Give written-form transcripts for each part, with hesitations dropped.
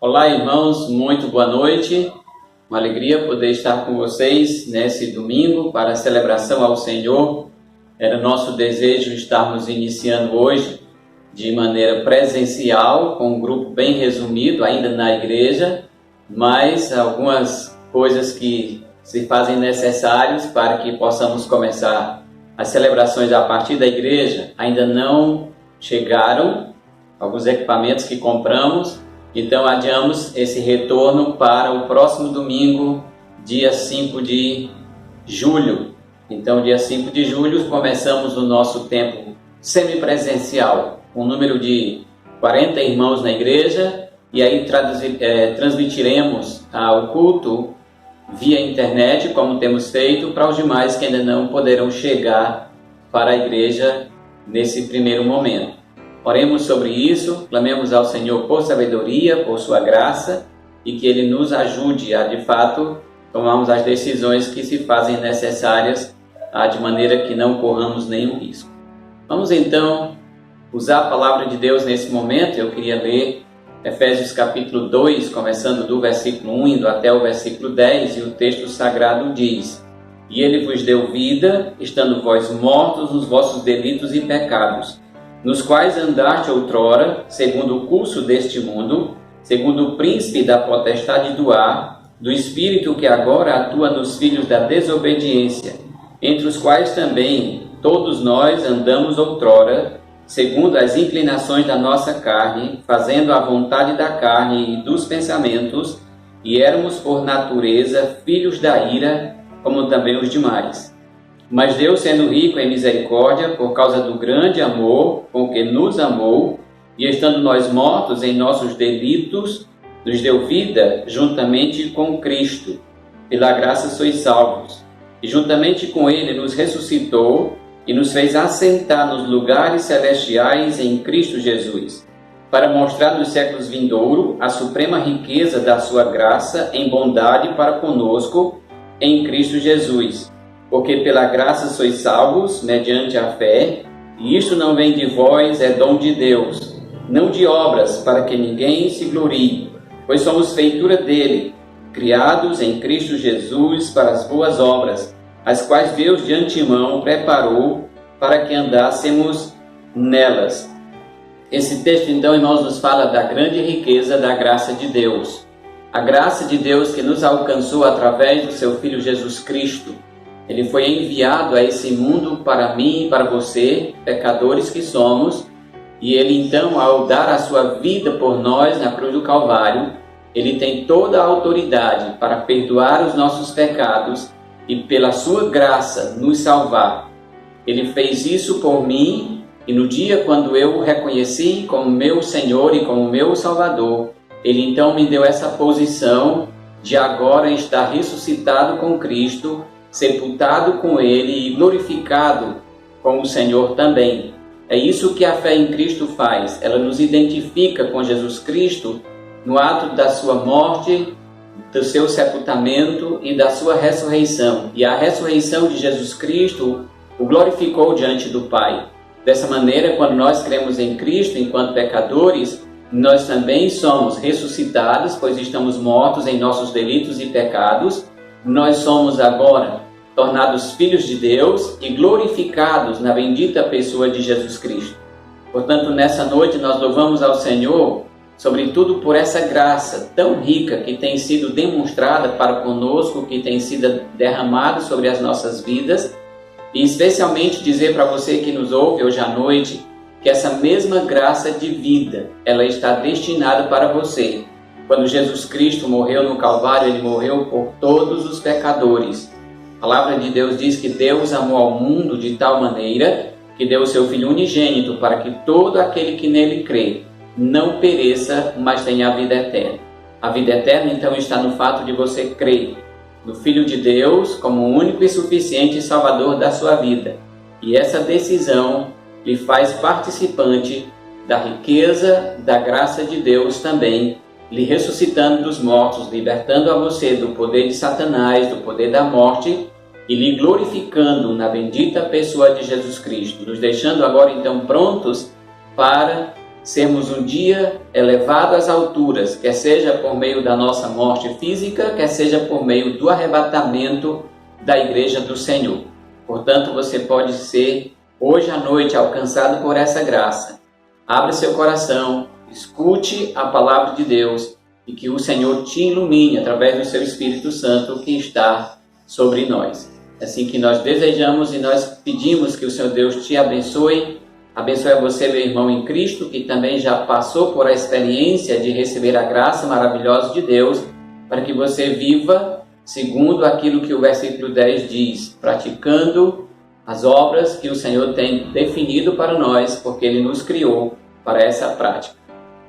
Olá, irmãos, muito boa noite. Uma alegria poder estar com vocês nesse domingo para a celebração ao Senhor. Era nosso desejo estarmos iniciando hoje de maneira presencial, com um grupo bem resumido ainda na igreja, mas algumas coisas que se fazem necessárias para que possamos começar as celebrações a partir da igreja ainda não chegaram, alguns equipamentos que compramos. Então adiamos esse retorno para o próximo domingo, dia 5 de julho. Então dia 5 de julho começamos o nosso tempo semipresencial, com um número de 40 irmãos na igreja, e aí transmitiremos o culto via internet, como temos feito, para os demais que ainda não poderão chegar para a igreja nesse primeiro momento. Oremos sobre isso, clamemos ao Senhor por sabedoria, por sua graça, e que Ele nos ajude a, de fato, tomarmos as decisões que se fazem necessárias, de maneira que não corramos nenhum risco. Vamos então usar a palavra de Deus nesse momento. Eu queria ler Efésios capítulo 2, começando do versículo 1, indo até o versículo 10, e o texto sagrado diz: E Ele vos deu vida, estando vós mortos nos vossos delitos e pecados, nos quais andaste outrora, segundo o curso deste mundo, segundo o príncipe da potestade do ar, do espírito que agora atua nos filhos da desobediência, entre os quais também todos nós andamos outrora, segundo as inclinações da nossa carne, fazendo a vontade da carne e dos pensamentos, e éramos por natureza filhos da ira, como também os demais. Mas Deus, sendo rico em misericórdia, por causa do grande amor com que nos amou, e estando nós mortos em nossos delitos, nos deu vida juntamente com Cristo. Pela graça sois salvos. E juntamente com Ele nos ressuscitou e nos fez assentar nos lugares celestiais em Cristo Jesus, para mostrar nos séculos vindouros a suprema riqueza da sua graça em bondade para conosco em Cristo Jesus. Porque pela graça sois salvos, mediante a fé, e isto não vem de vós, é dom de Deus, não de obras, para que ninguém se glorie, pois somos feitura dele, criados em Cristo Jesus para as boas obras, as quais Deus de antemão preparou para que andássemos nelas. Esse texto, então, irmãos, nos fala da grande riqueza da graça de Deus. A graça de Deus que nos alcançou através do seu Filho Jesus Cristo. Ele foi enviado a esse mundo para mim e para você, pecadores que somos, e Ele então, ao dar a sua vida por nós na cruz do Calvário, Ele tem toda a autoridade para perdoar os nossos pecados e pela sua graça nos salvar. Ele fez isso por mim, e no dia quando eu o reconheci como meu Senhor e como meu Salvador, Ele então me deu essa posição de agora estar ressuscitado com Cristo, sepultado com Ele e glorificado com o Senhor também. É isso que a fé em Cristo faz. Ela nos identifica com Jesus Cristo no ato da sua morte, do seu sepultamento e da sua ressurreição. E a ressurreição de Jesus Cristo o glorificou diante do Pai. Dessa maneira, quando nós cremos em Cristo enquanto pecadores, nós também somos ressuscitados, pois estamos mortos em nossos delitos e pecados. Nós somos agora tornados filhos de Deus e glorificados na bendita pessoa de Jesus Cristo. Portanto, nessa noite nós louvamos ao Senhor, sobretudo por essa graça tão rica que tem sido demonstrada para conosco, que tem sido derramada sobre as nossas vidas, e especialmente dizer para você que nos ouve hoje à noite, que essa mesma graça de vida, ela está destinada para você. Quando Jesus Cristo morreu no Calvário, Ele morreu por todos os pecadores. A palavra de Deus diz que Deus amou ao mundo de tal maneira que deu o seu Filho unigênito para que todo aquele que nele crê não pereça, mas tenha a vida eterna. A vida eterna, então, está no fato de você crer no Filho de Deus como o único e suficiente Salvador da sua vida. E essa decisão lhe faz participante da riqueza da graça de Deus também, lhe ressuscitando dos mortos, libertando a você do poder de Satanás, do poder da morte, e lhe glorificando na bendita pessoa de Jesus Cristo, nos deixando agora então prontos para sermos um dia elevados às alturas, quer seja por meio da nossa morte física, quer seja por meio do arrebatamento da igreja do Senhor. Portanto, você pode ser hoje à noite alcançado por essa graça. Abra seu coração, escute a palavra de Deus e que o Senhor te ilumine através do seu Espírito Santo que está sobre nós. Assim que nós desejamos e nós pedimos que o Senhor Deus te abençoe. Abençoe a você, meu irmão em Cristo, que também já passou por a experiência de receber a graça maravilhosa de Deus, para que você viva segundo aquilo que o versículo 10 diz, praticando as obras que o Senhor tem definido para nós, porque Ele nos criou para essa prática.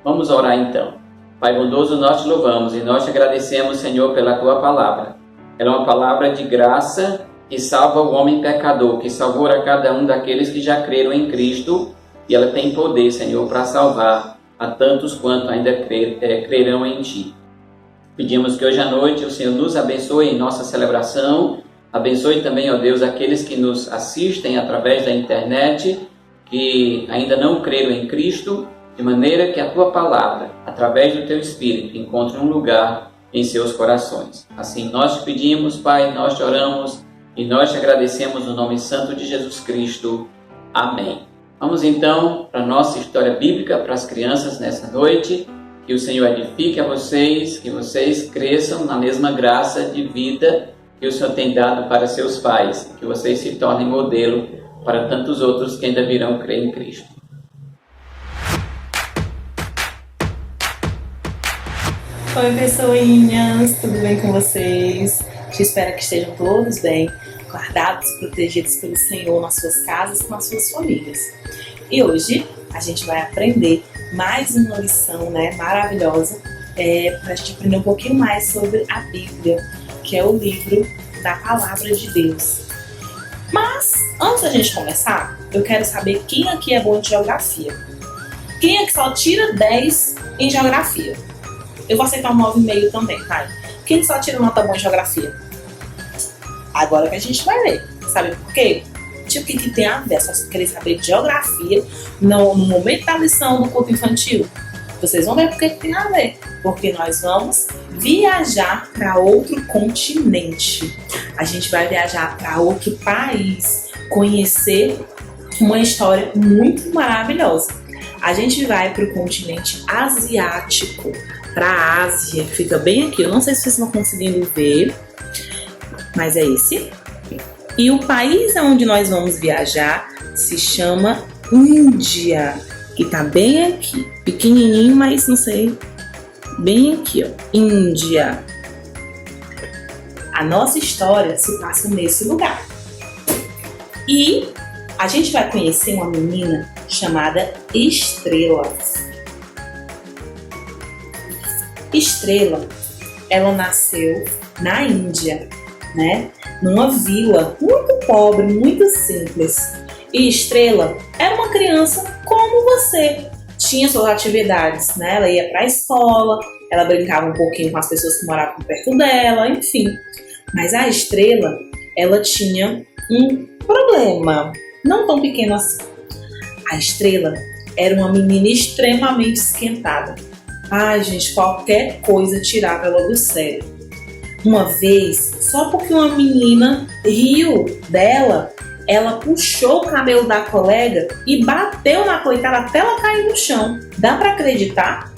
Vamos orar então. Pai bondoso, nós te louvamos e nós te agradecemos, Senhor, pela Tua palavra. Ela é uma palavra de graça que salva o homem pecador, que salvou a cada um daqueles que já creram em Cristo, e ela tem poder, Senhor, para salvar a tantos quanto ainda crerão em Ti. Pedimos que hoje à noite o Senhor nos abençoe em nossa celebração, abençoe também, ó Deus, aqueles que nos assistem através da internet, que ainda não creram em Cristo, de maneira que a Tua palavra, através do Teu Espírito, encontre um lugar em seus corações. Assim nós te pedimos, Pai, nós te oramos, e nós te agradecemos no nome santo de Jesus Cristo. Amém. Vamos então para a nossa história bíblica para as crianças nessa noite. Que o Senhor edifique a vocês, que vocês cresçam na mesma graça de vida que o Senhor tem dado para seus pais. Que vocês se tornem modelo para tantos outros que ainda virão crer em Cristo. Oi, pessoinhas, tudo bem com vocês? Eu espero que estejam todos bem, guardados, protegidos pelo Senhor nas suas casas, com as suas famílias. E hoje a gente vai aprender mais uma lição, maravilhosa, para a gente aprender um pouquinho mais sobre a Bíblia, que é o livro da Palavra de Deus. Mas, antes da gente começar, eu quero saber quem aqui é bom de geografia. Quem aqui só tira 10 em geografia? Eu vou aceitar um 9,5 também, tá? Quem só tira nota boa em geografia? Agora que a gente vai ver. Sabe por quê? Tipo, o que tem a ver? Só se querer saber de geografia no momento da lição do culto infantil. Vocês vão ver por que tem a ver. Porque nós vamos viajar para outro continente. A gente vai viajar para outro país. Conhecer uma história muito maravilhosa. A gente vai para o continente asiático. Para a Ásia, que fica bem aqui. Eu não sei se vocês estão conseguindo ver, mas é esse. E o país onde nós vamos viajar se chama Índia, que tá bem aqui. Pequenininho, mas não sei. Bem aqui, ó. Índia. A nossa história se passa nesse lugar. E a gente vai conhecer uma menina chamada Estrela. Estrela, ela nasceu na Índia, numa vila muito pobre, muito simples. E Estrela era uma criança como você. Tinha suas atividades, Ela ia para a escola, ela brincava um pouquinho com as pessoas que moravam perto dela, enfim. Mas a Estrela, ela tinha um problema, não tão pequeno assim. A Estrela era uma menina extremamente esquentada. Ai, gente, qualquer coisa tirava ela do sério. Uma vez, só porque uma menina riu dela, ela puxou o cabelo da colega e bateu na coitada até ela cair no chão. Dá pra acreditar?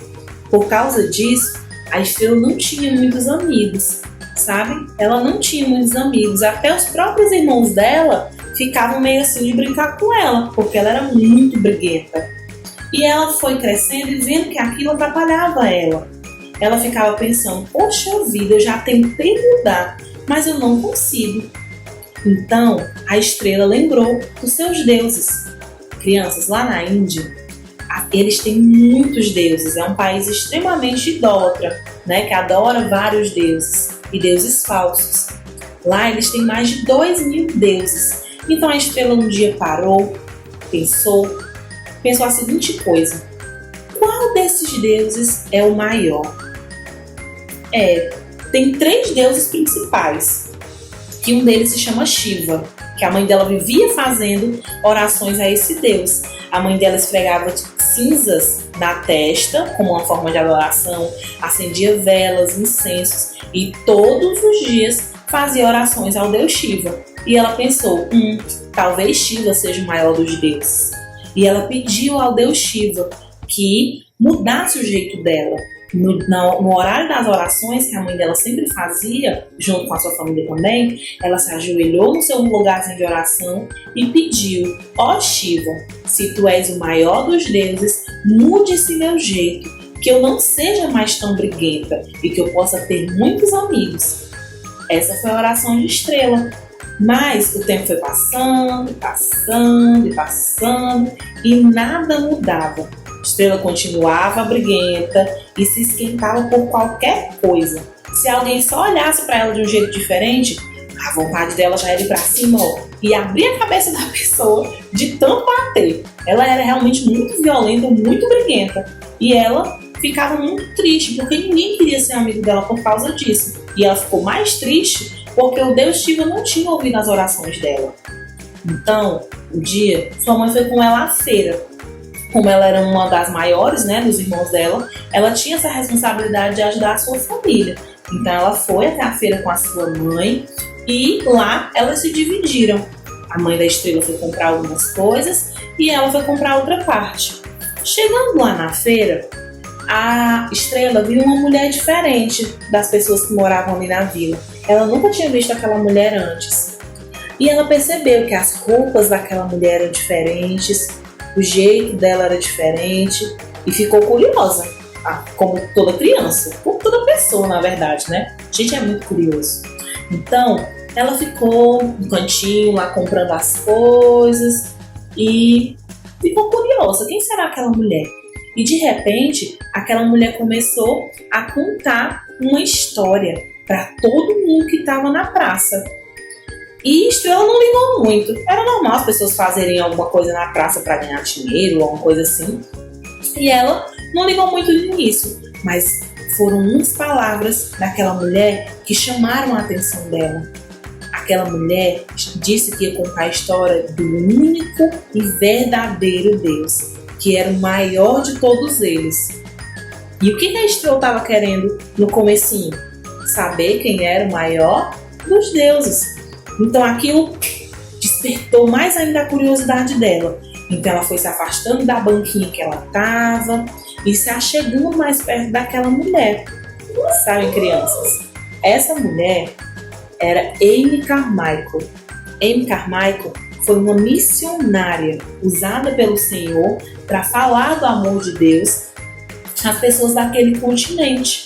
Por causa disso, a Estrela não tinha muitos amigos, sabe? Ela não tinha muitos amigos. Até os próprios irmãos dela ficavam meio assim de brincar com ela, porque ela era muito briguenta. E ela foi crescendo e vendo que aquilo atrapalhava ela. Ela ficava pensando, poxa vida, eu já tentei mudar, mas eu não consigo. Então, a Estrela lembrou dos seus deuses. Crianças, lá na Índia, eles têm muitos deuses. É um país extremamente idólatra, que adora vários deuses e deuses falsos. Lá eles têm mais de 2.000 deuses. Então a Estrela um dia parou, pensou a seguinte coisa: qual desses deuses é o maior? Tem 3 deuses principais, que um deles se chama Shiva, que a mãe dela vivia fazendo orações a esse deus. A mãe dela esfregava cinzas da testa, como uma forma de adoração, acendia velas, incensos e todos os dias fazia orações ao deus Shiva. E ela pensou, talvez Shiva seja o maior dos deuses. E ela pediu ao deus Shiva que mudasse o jeito dela. No horário das orações, que a mãe dela sempre fazia, junto com a sua família também, ela se ajoelhou no seu lugarzinho de oração e pediu: ó Shiva, se tu és o maior dos deuses, mude esse meu jeito, que eu não seja mais tão briguenta e que eu possa ter muitos amigos. Essa foi a oração de Estrela. Mas o tempo foi passando e nada mudava. Estrela continuava briguenta e se esquentava por qualquer coisa. Se alguém só olhasse para ela de um jeito diferente, a vontade dela já era ir para cima e abrir a cabeça da pessoa de tanto bater. Ela era realmente muito violenta, muito briguenta. E ela ficava muito triste porque ninguém queria ser amigo dela por causa disso. E ela ficou mais triste porque o deus Shiva não tinha ouvido as orações dela. Então, um dia, sua mãe foi com ela à feira. Como ela era uma das maiores, dos irmãos dela, ela tinha essa responsabilidade de ajudar a sua família. Então ela foi até a feira com a sua mãe e lá elas se dividiram. A mãe da Estrela foi comprar algumas coisas e ela foi comprar outra parte. Chegando lá na feira, a Estrela viu uma mulher diferente das pessoas que moravam ali na vila. Ela nunca tinha visto aquela mulher antes. E ela percebeu que as roupas daquela mulher eram diferentes, o jeito dela era diferente e ficou curiosa, como toda criança, como toda pessoa, na verdade, A gente é muito curioso. Então, ela ficou no cantinho lá comprando as coisas e ficou curiosa. Quem será aquela mulher? E de repente, aquela mulher começou a contar uma história para todo mundo que estava na praça. E Estrela não ligou muito. Era normal as pessoas fazerem alguma coisa na praça para ganhar dinheiro ou alguma coisa assim. E ela não ligou muito nisso. Mas foram umas palavras daquela mulher que chamaram a atenção dela. Aquela mulher disse que ia contar a história do único e verdadeiro Deus, que era o maior de todos eles. E o que a Estrela estava querendo no comecinho? Saber quem era o maior dos deuses. Então aquilo despertou mais ainda a curiosidade dela. Então ela foi se afastando da banquinha que ela estava e se achegando mais perto daquela mulher. Sabem, crianças? Essa mulher era Amy Carmichael. Amy Carmichael foi uma missionária usada pelo Senhor para falar do amor de Deus às pessoas daquele continente.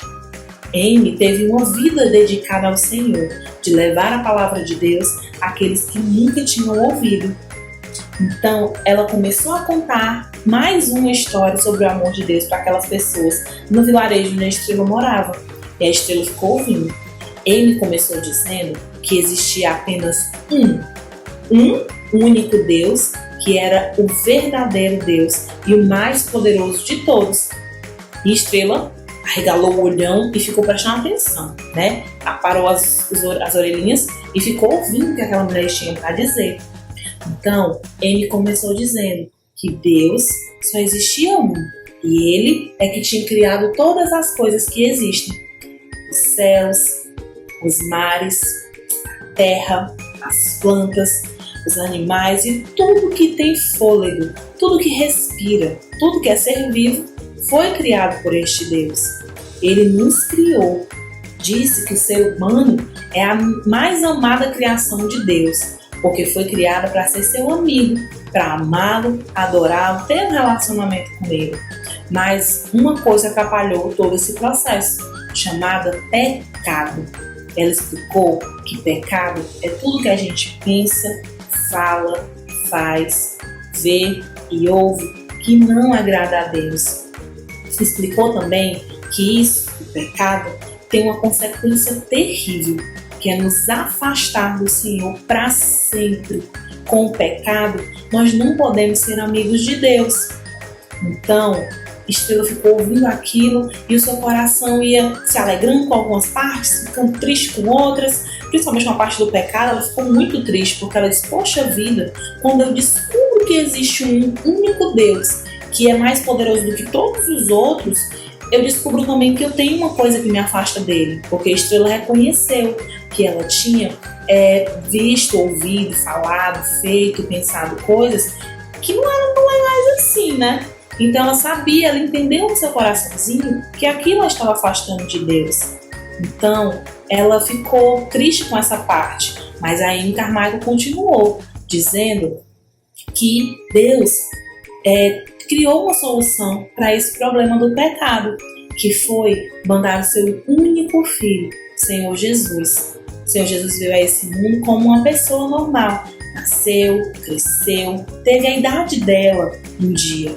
Amy teve uma vida dedicada ao Senhor, de levar a palavra de Deus àqueles que nunca tinham ouvido. Então, ela começou a contar mais uma história sobre o amor de Deus para aquelas pessoas no vilarejo onde a Estrela morava. E a Estrela ficou ouvindo. Amy começou dizendo que existia apenas um único Deus, que era o verdadeiro Deus e o mais poderoso de todos. E Estrela arregalou o olhão e ficou prestando atenção, Aparou as orelhinhas e ficou ouvindo o que aquela mulher tinha para dizer. Então, Amy começou dizendo que Deus só existia um e Ele é que tinha criado todas as coisas que existem. Os céus, os mares, a terra, as plantas, os animais e tudo que tem fôlego, tudo que respira, tudo que é ser vivo, foi criado por este Deus. Ele nos criou. Disse que o ser humano é a mais amada criação de Deus, porque foi criada para ser seu amigo, para amá-lo, adorá-lo, ter um relacionamento com ele. Mas uma coisa atrapalhou todo esse processo, chamada pecado. Ela explicou que pecado é tudo que a gente pensa, fala, faz, vê e ouve que não agrada a Deus. Explicou também que isso, o pecado, tem uma consequência terrível, que é nos afastar do Senhor para sempre. Com o pecado, nós não podemos ser amigos de Deus. Então, Estrela ficou ouvindo aquilo e o seu coração ia se alegrando com algumas partes, ficando triste com outras, principalmente com a parte do pecado. Ela ficou muito triste porque ela disse: poxa vida, quando eu descubro que existe um único Deus que é mais poderoso do que todos os outros, eu descubro também que eu tenho uma coisa que me afasta dele, porque a Estrela reconheceu que ela tinha visto, ouvido, falado, feito, pensado coisas que não eram tão legais assim, né? Então ela sabia, ela entendeu no seu coraçãozinho que aquilo a estava afastando de Deus. Então ela ficou triste com essa parte, mas a Amy Carmichael continuou dizendo que Deus criou uma solução para esse problema do pecado, que foi mandar o seu único filho, Senhor Jesus. O Senhor Jesus veio a esse mundo como uma pessoa normal. Nasceu, cresceu, teve a idade dela um dia,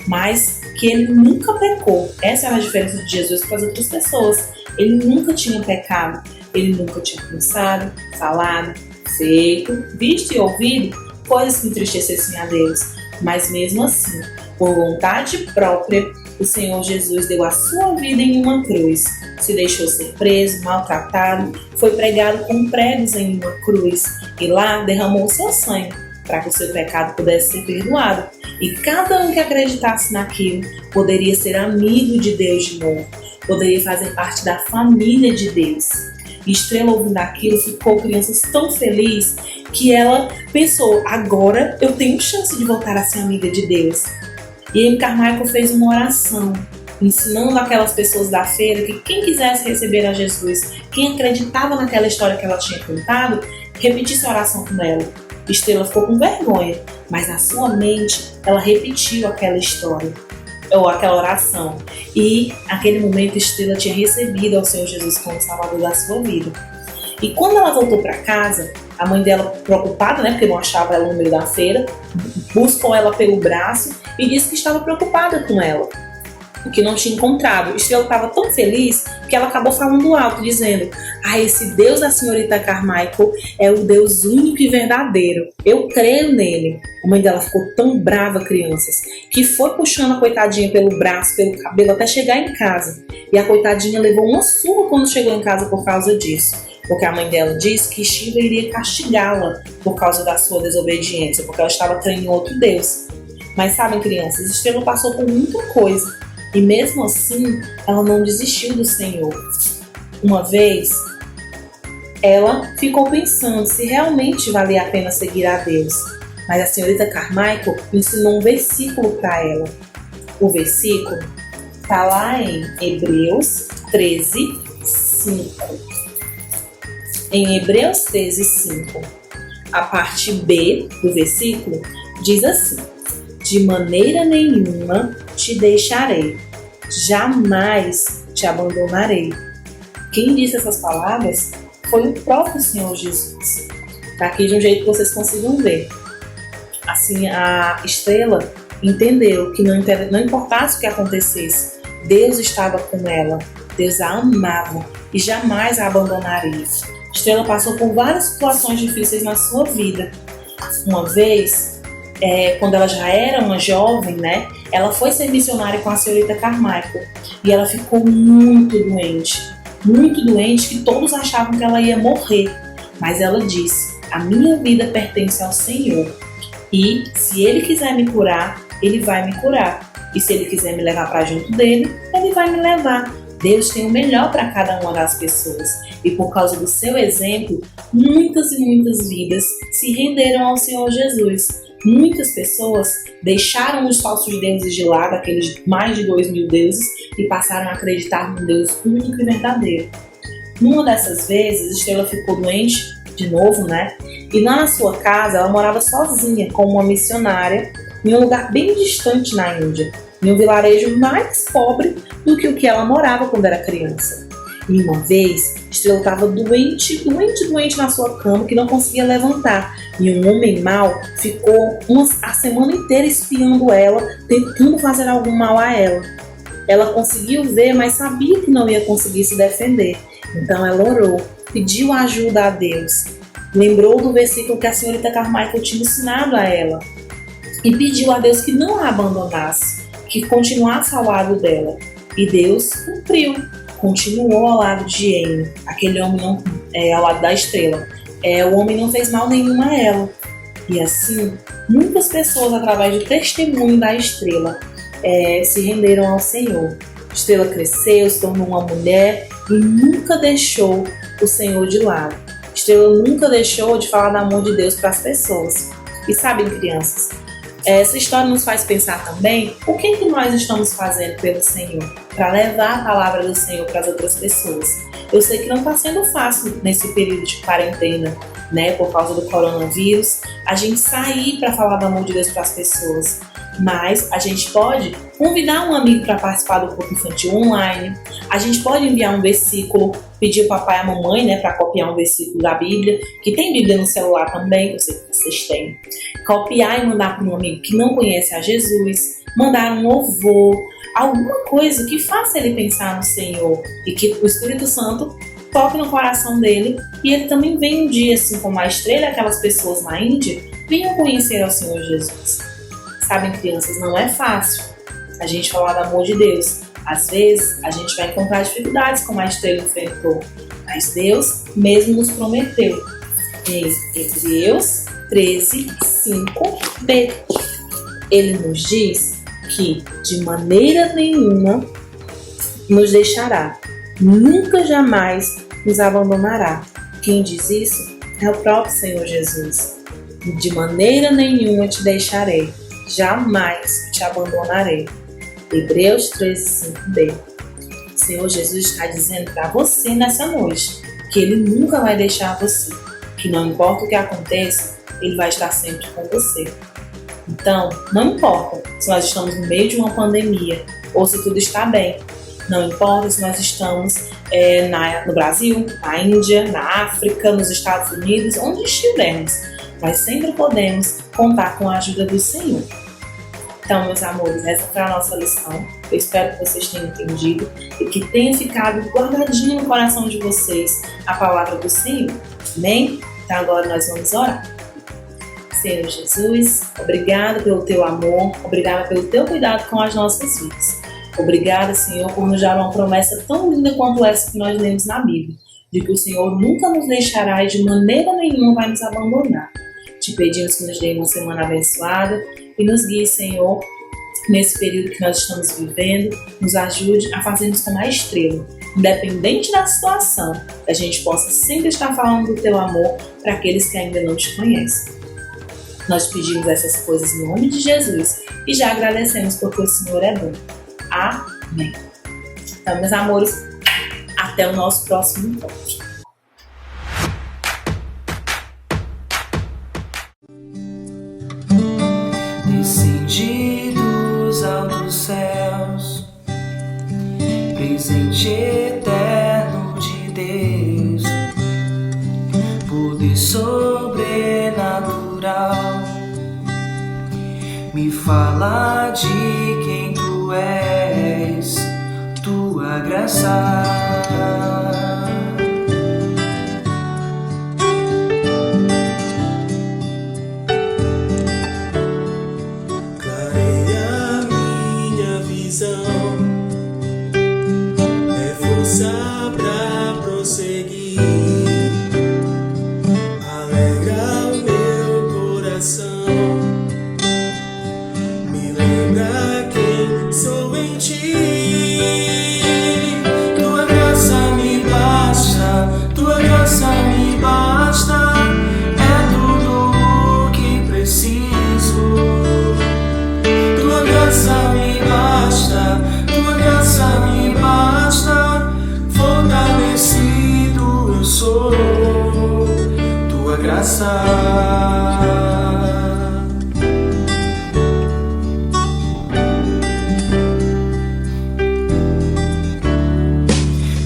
mas que ele nunca pecou. Essa era a diferença de Jesus para as outras pessoas. Ele nunca tinha pecado, ele nunca tinha pensado, falado, feito, visto e ouvido coisas que entristecessem a Deus. Mas mesmo assim, por vontade própria, o Senhor Jesus deu a sua vida em uma cruz, se deixou ser preso, maltratado, foi pregado com pregos em uma cruz e lá derramou o seu sangue para que o seu pecado pudesse ser perdoado. E cada um que acreditasse naquilo poderia ser amigo de Deus de novo, poderia fazer parte da família de Deus. E Estrela, ouvindo aquilo, ficou crianças tão feliz que ela pensou, agora eu tenho chance de voltar a ser amiga de Deus. E Amy Carmichael fez uma oração, ensinando aquelas pessoas da feira que quem quisesse receber a Jesus, quem acreditava naquela história que ela tinha contado, repetisse a oração com ela. Estrela ficou com vergonha, mas na sua mente ela repetiu aquela história, ou aquela oração. E naquele momento Estrela tinha recebido ao Senhor Jesus como Salvador da sua vida. E quando ela voltou para casa, a mãe dela, preocupada, né, porque não achava ela no meio da feira, buscou ela pelo braço e disse que estava preocupada com ela, porque não tinha encontrado. Estrela estava tão feliz que ela acabou falando alto, dizendo: esse Deus da senhorita Carmichael é o Deus único e verdadeiro. Eu creio nele. A mãe dela ficou tão brava, crianças, que foi puxando a coitadinha pelo braço, pelo cabelo, até chegar em casa. E a coitadinha levou uma surra quando chegou em casa por causa disso. Porque a mãe dela disse que Shiva iria castigá-la por causa da sua desobediência, porque ela estava traindo outro Deus. Mas sabem, crianças, Estrela passou por muita coisa. E mesmo assim, ela não desistiu do Senhor. Uma vez, ela ficou pensando se realmente valia a pena seguir a Deus. Mas a senhorita Carmichael ensinou um versículo para ela. O versículo está lá em Hebreus 13, 5. Em Hebreus 13, 5, a parte B do versículo diz assim: de maneira nenhuma te deixarei, jamais te abandonarei. Quem disse essas palavras foi o próprio Senhor Jesus. Está aqui de um jeito que vocês consigam ver. Assim, a Estrela entendeu que não importasse o que acontecesse, Deus estava com ela, Deus a amava e jamais a abandonaria. Estrela passou por várias situações difíceis na sua vida. Uma vez, quando ela já era uma jovem, né, ela foi ser missionária com a senhorita Carmichael e ela ficou muito doente, que todos achavam que ela ia morrer. Mas ela disse: a minha vida pertence ao Senhor e se Ele quiser me curar, Ele vai me curar. E se Ele quiser me levar para junto dele, Ele vai me levar. Deus tem o melhor para cada uma das pessoas. E por causa do seu exemplo, muitas e muitas vidas se renderam ao Senhor Jesus. Muitas pessoas deixaram os falsos deuses de lado, aqueles mais de 2.000 deuses, e passaram a acreditar num Deus único e verdadeiro. Numa dessas vezes, Estrela ficou doente de novo, né? E lá na sua casa, ela morava sozinha, como uma missionária, em um lugar bem distante na Índia, em um vilarejo mais pobre do que o que ela morava quando era criança. E uma vez, Estrela estava doente na sua cama, que não conseguia levantar. E um homem mau ficou a semana inteira espiando ela, tentando fazer algum mal a ela. Ela conseguiu ver, mas sabia que não ia conseguir se defender. Então ela orou, pediu ajuda a Deus. Lembrou do versículo que a senhorita Carmichael tinha ensinado a ela. E pediu a Deus que não a abandonasse, que continuasse ao lado dela. E Deus cumpriu. Continuou ao lado de Amy, aquele homem ao lado da Estrela. O homem não fez mal nenhum a ela. E assim, muitas pessoas, através do testemunho da Estrela, se renderam ao Senhor. Estrela cresceu, se tornou uma mulher e nunca deixou o Senhor de lado. Estrela nunca deixou de falar do amor de Deus para as pessoas. E sabem, crianças, essa história nos faz pensar também o que nós estamos fazendo pelo Senhor, para levar a palavra do Senhor para as outras pessoas. Eu sei que não está sendo fácil nesse período de quarentena, né, por causa do coronavírus, a gente sair para falar do amor de Deus para as pessoas. Mas a gente pode convidar um amigo para participar do culto infantil online, a gente pode enviar um versículo, pedir ao papai e à mamãe, né, para copiar um versículo da Bíblia, que tem Bíblia no celular também, eu sei que vocês têm. Copiar e mandar para um amigo que não conhece a Jesus, mandar um louvor, alguma coisa que faça ele pensar no Senhor e que o Espírito Santo toque no coração dele e ele também venha um dia, assim como a estrela, aquelas pessoas na Índia, venham conhecer ao Senhor Jesus. Sabem, crianças, não é fácil a gente falar do amor de Deus. Às vezes, a gente vai encontrar dificuldades como a estrela enfrentou, mas Deus mesmo nos prometeu. Em Hebreus 13, 5b, ele nos diz que de maneira nenhuma nos deixará, nunca jamais nos abandonará. Quem diz isso é o próprio Senhor Jesus. De maneira nenhuma te deixarei, jamais te abandonarei. Hebreus 13, 5b. O Senhor Jesus está dizendo para você nessa noite que Ele nunca vai deixar você, que não importa o que aconteça, Ele vai estar sempre com você. Então, não importa se nós estamos no meio de uma pandemia ou se tudo está bem. Não importa se nós estamos no Brasil, na Índia, na África, nos Estados Unidos, onde estivermos. Nós sempre podemos contar com a ajuda do Senhor. Então, meus amores, essa foi a nossa lição. Eu espero que vocês tenham entendido e que tenha ficado guardadinho no coração de vocês a palavra do Senhor. Amém? Então, agora nós vamos orar. Senhor Jesus, obrigado pelo teu amor, obrigado pelo teu cuidado com as nossas vidas. Obrigada, Senhor, por nos dar uma promessa tão linda quanto essa que nós lemos na Bíblia, de que o Senhor nunca nos deixará e de maneira nenhuma vai nos abandonar. Te pedimos que nos dê uma semana abençoada e nos guie, Senhor, nesse período que nós estamos vivendo, nos ajude a fazermos como a estrela, independente da situação, que a gente possa sempre estar falando do teu amor para aqueles que ainda não te conhecem. Nós pedimos essas coisas em nome de Jesus e já agradecemos porque o Senhor é bom. Amém. Então, meus amores, até o nosso próximo encontro. Descendi dos altos céus, presente eterno de Deus, poder sobrenatural, me fala de quem tu és, tua graça. Clareia minha visão, é força pra prosseguir, alegra o meu coração, me lembra quem sou em ti. Tua graça me basta, tua graça me basta, é tudo o que preciso. Tua graça me basta, tua graça me basta, fortalecido eu sou, tua graça.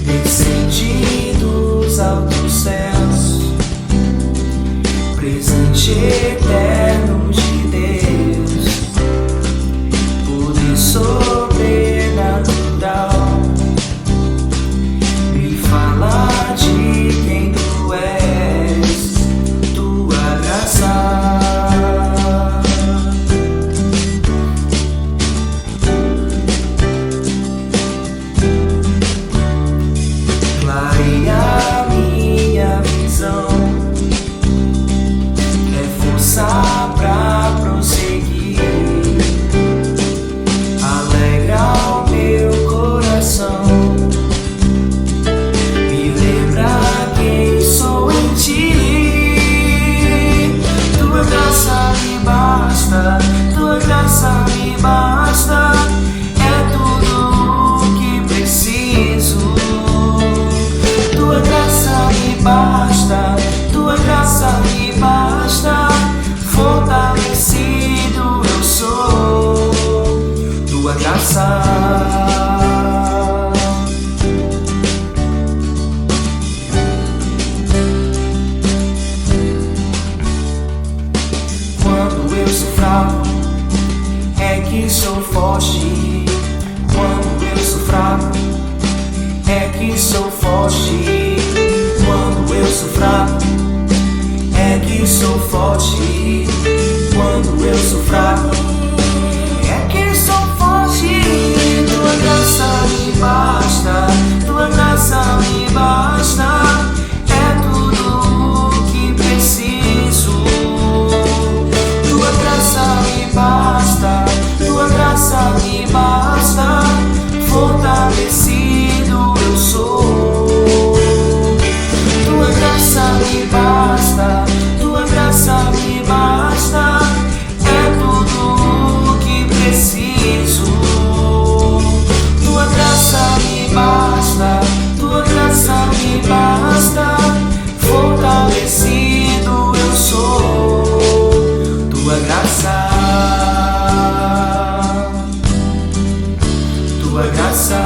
Descendi dos altos céus, presente eterno de Deus, poder sobrenatural, me fala de quem tu és, tua graça. Clareia minha visão, é força fraco, é que sou forte. Quando eu sou fraco, é que sou forte. Quando eu sou fraco, é que sou forte. Quando eu sou fraco, é que sou forte. Tua graça me basta, tua graça me basta. É tudo o que preciso. Tua graça me basta, tua graça me basta. Fortalecido eu sou. Tua graça me basta, tua graça me basta. É tudo o que preciso. Tua graça me basta, tua graça me basta. Fortalecido eu sou. Tua graça, tua graça,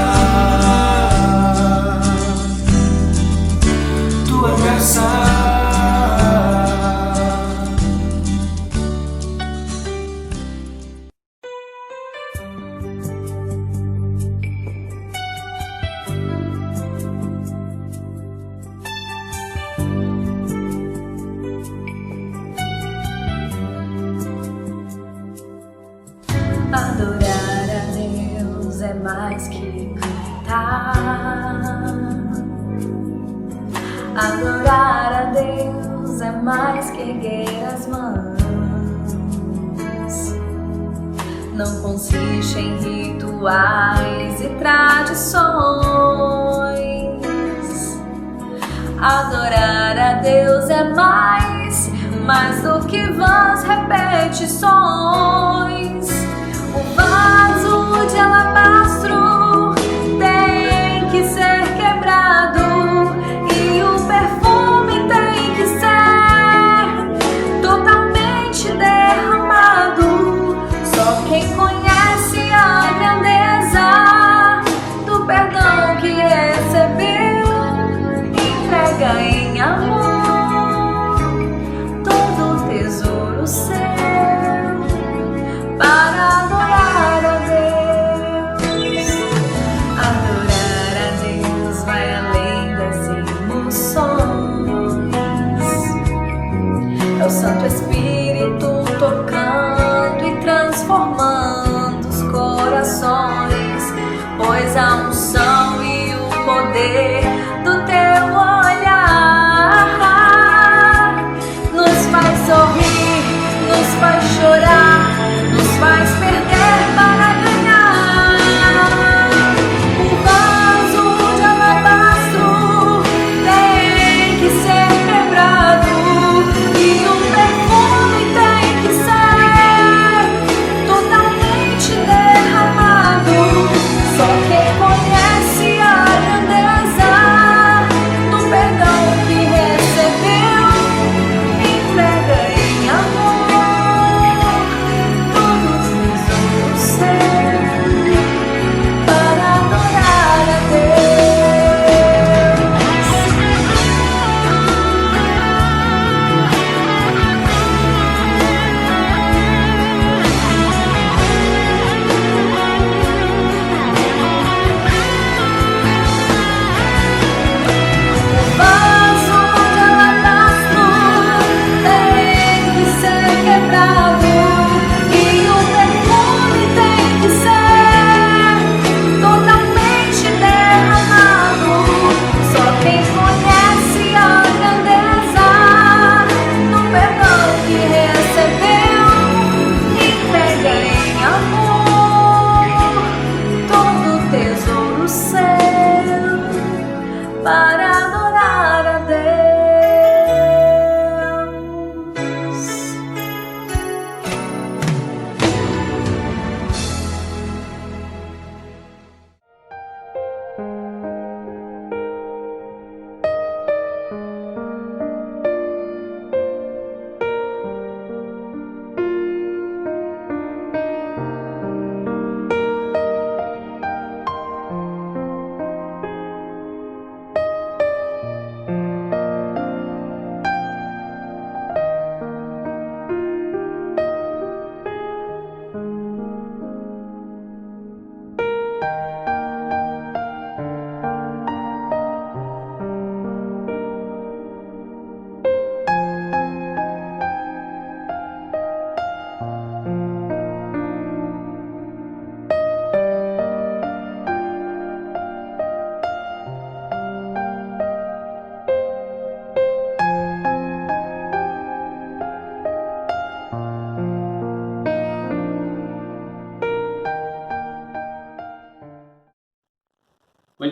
tua graça. Adorar a Deus é mais que cantar. Adorar a Deus é mais que erguer as mãos. Não consiste em rituais e tradições. Adorar a Deus é mais do que vãs repetições. O vaso de alabastro tem que ser quebrado e o perfume tem que ser totalmente derramado. Só quem conhece a grandeza do perdão que recebeu entrega em amor todo o tesouro seu para adorar a Deus. Adorar a Deus vai além das emoções. É o Santo Espírito tocando e transformando os corações, pois a unção e o poder do teu olhar nos faz sorrir, nos faz chorar, nos faz perder para ganhar. O vaso de alabastro tem que ser quebrado e o perfume tem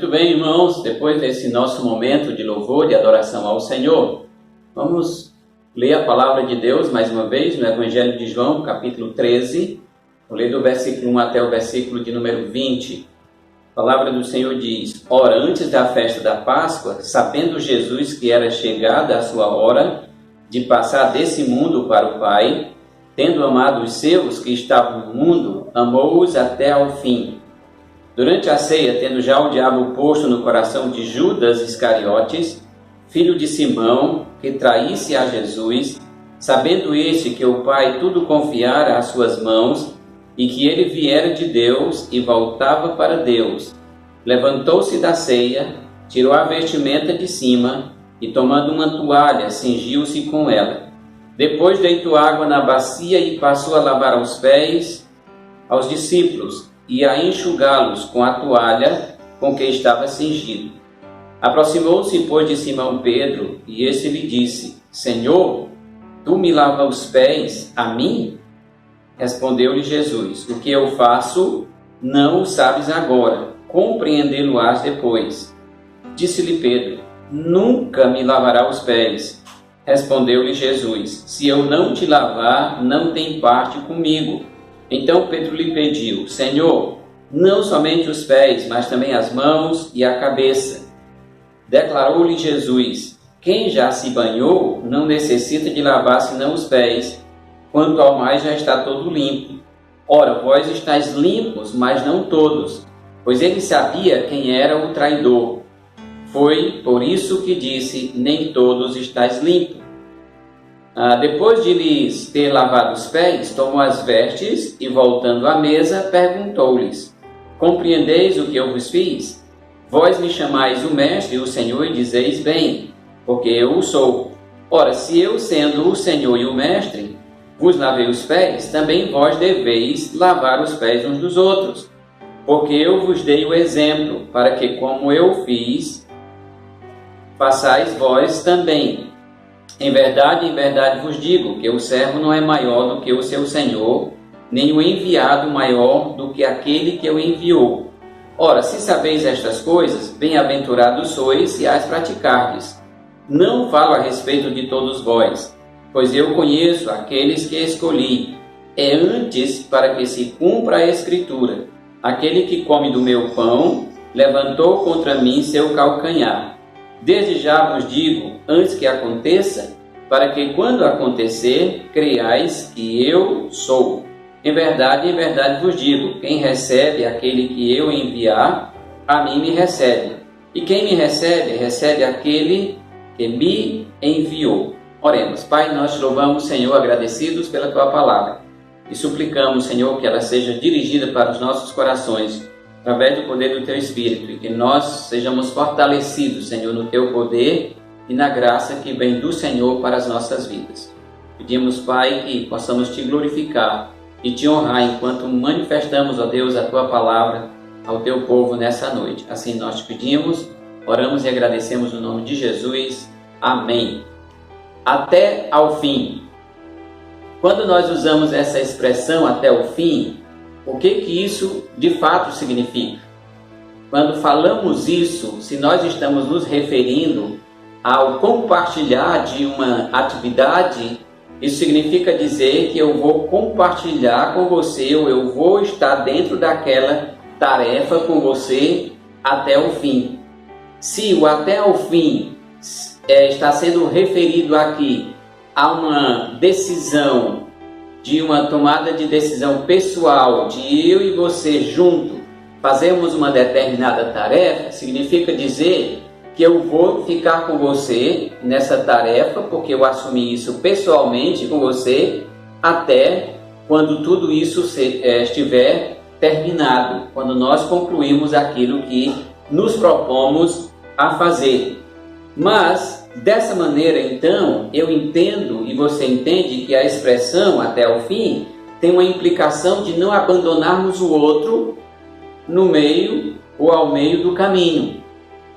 Muito bem, irmãos, depois desse nosso momento de louvor e adoração ao Senhor, vamos ler a palavra de Deus mais uma vez no Evangelho de João, capítulo 13. Vou ler do versículo 1 até o versículo de número 20. A palavra do Senhor diz: Ora, antes da festa da Páscoa, sabendo Jesus que era chegada a sua hora de passar desse mundo para o Pai, tendo amado os seus que estavam no mundo, amou-os até ao fim. Durante a ceia, tendo já o diabo posto no coração de Judas Iscariotes, filho de Simão, que traísse a Jesus, sabendo este que o Pai tudo confiara às suas mãos, e que ele viera de Deus e voltava para Deus, levantou-se da ceia, tirou a vestimenta de cima, e tomando uma toalha, cingiu-se com ela. Depois deitou água na bacia e passou a lavar os pés aos discípulos, e a enxugá-los com a toalha com que estava cingido. Aproximou-se, pois, de Simão Pedro, e este lhe disse: Senhor, tu me lavas os pés a mim? Respondeu-lhe Jesus: O que eu faço, não o sabes agora, compreendê-lo-ás depois. Disse-lhe Pedro: Nunca me lavará os pés. Respondeu-lhe Jesus: Se eu não te lavar, não tem parte comigo. Então Pedro lhe pediu: Senhor, não somente os pés, mas também as mãos e a cabeça. Declarou-lhe Jesus: Quem já se banhou não necessita de lavar senão os pés, quanto ao mais já está todo limpo. Ora, vós estáis limpos, mas não todos, pois ele sabia quem era o traidor. Foi por isso que disse: Nem todos estáis limpos. Depois de lhes ter lavado os pés, tomou as vestes e, voltando à mesa, perguntou-lhes: Compreendeis o que eu vos fiz? Vós me chamais o Mestre e o Senhor e dizeis bem, porque eu o sou. Ora, se eu, sendo o Senhor e o Mestre, vos lavei os pés, também vós deveis lavar os pés uns dos outros. Porque eu vos dei o exemplo, para que, como eu fiz, façais vós também. Em verdade vos digo que o servo não é maior do que o seu senhor, nem o enviado maior do que aquele que o enviou. Ora, se sabeis estas coisas, bem-aventurados sois se as praticardes. Não falo a respeito de todos vós, pois eu conheço aqueles que escolhi. É antes para que se cumpra a Escritura: aquele que come do meu pão levantou contra mim seu calcanhar. Desde já vos digo, antes que aconteça, para que quando acontecer, creiais que eu sou. Em verdade vos digo, quem recebe aquele que eu enviar, a mim me recebe. E quem me recebe, recebe aquele que me enviou. Oremos. Pai, nós te louvamos, Senhor, agradecidos pela tua palavra. E suplicamos, Senhor, que ela seja dirigida para os nossos corações, através do poder do Teu Espírito, e que nós sejamos fortalecidos, Senhor, no Teu poder e na graça que vem do Senhor para as nossas vidas. Pedimos, Pai, que possamos Te glorificar e Te honrar enquanto manifestamos, ó Deus, a Tua palavra ao Teu povo nessa noite. Assim nós te pedimos, oramos e agradecemos no nome de Jesus. Amém. Até ao fim. Quando nós usamos essa expressão até o fim, o que isso de fato significa? Quando falamos isso, se nós estamos nos referindo ao compartilhar de uma atividade, isso significa dizer que eu vou compartilhar com você, ou eu vou estar dentro daquela tarefa com você até o fim. Se o até o fim está sendo referido aqui a uma decisão, de uma tomada de decisão pessoal, de eu e você junto fazermos uma determinada tarefa, significa dizer que eu vou ficar com você nessa tarefa, porque eu assumi isso pessoalmente com você, até quando tudo isso estiver terminado, quando nós concluímos aquilo que nos propomos a fazer. Mas, dessa maneira, então, eu entendo e você entende que a expressão até o fim tem uma implicação de não abandonarmos o outro no meio ou ao meio do caminho.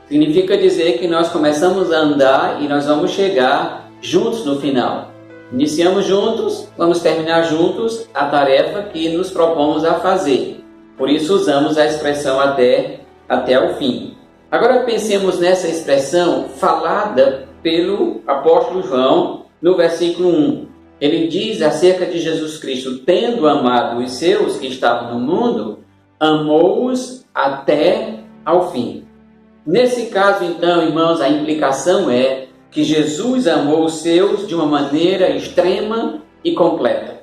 Significa dizer que nós começamos a andar e nós vamos chegar juntos no final. Iniciamos juntos, vamos terminar juntos a tarefa que nos propomos a fazer. Por isso usamos a expressão até o fim. Agora pensemos nessa expressão falada pelo apóstolo João no versículo 1. Ele diz acerca de Jesus Cristo: tendo amado os seus que estavam no mundo, amou-os até ao fim. Nesse caso, então, irmãos, a implicação é que Jesus amou os seus de uma maneira extrema e completa.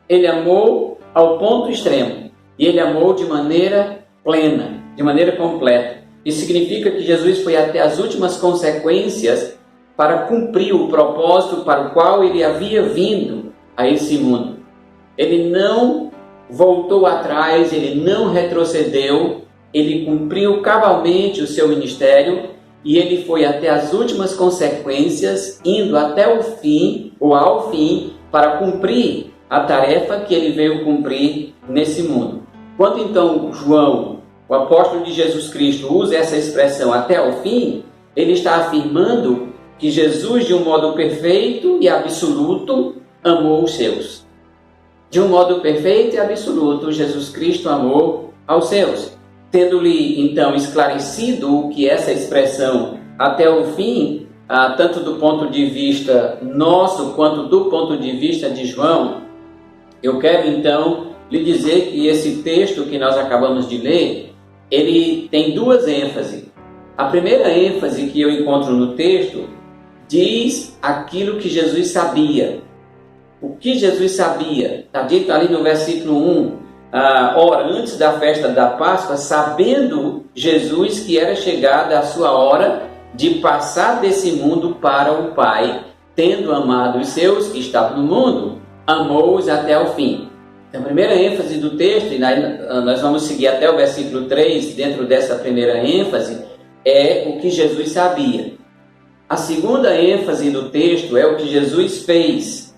Ele amou ao ponto extremo e ele amou de maneira plena, de maneira completa. Isso significa que Jesus foi até as últimas consequências para cumprir o propósito para o qual ele havia vindo a esse mundo. Ele não voltou atrás, ele não retrocedeu, ele cumpriu cabalmente o seu ministério e ele foi até as últimas consequências, indo até o fim, ou ao fim, para cumprir a tarefa que ele veio cumprir nesse mundo. Quando então João, o apóstolo de Jesus Cristo, usa essa expressão até o fim, ele está afirmando que Jesus, de um modo perfeito e absoluto, amou os seus. De um modo perfeito e absoluto, Jesus Cristo amou aos seus. Tendo-lhe, então, esclarecido o que essa expressão até o fim, tanto do ponto de vista nosso, quanto do ponto de vista de João, eu quero, então, lhe dizer que esse texto que nós acabamos de ler, ele tem duas ênfases. A primeira ênfase que eu encontro no texto diz aquilo que Jesus sabia. O que Jesus sabia? Está dito ali no versículo 1. Ora, antes da festa da Páscoa, sabendo Jesus que era chegada a sua hora de passar desse mundo para o Pai, tendo amado os seus que estavam no mundo, amou-os até o fim. Então, a primeira ênfase do texto, e nós vamos seguir até o versículo 3, dentro dessa primeira ênfase, é o que Jesus sabia. A segunda ênfase do texto é o que Jesus fez.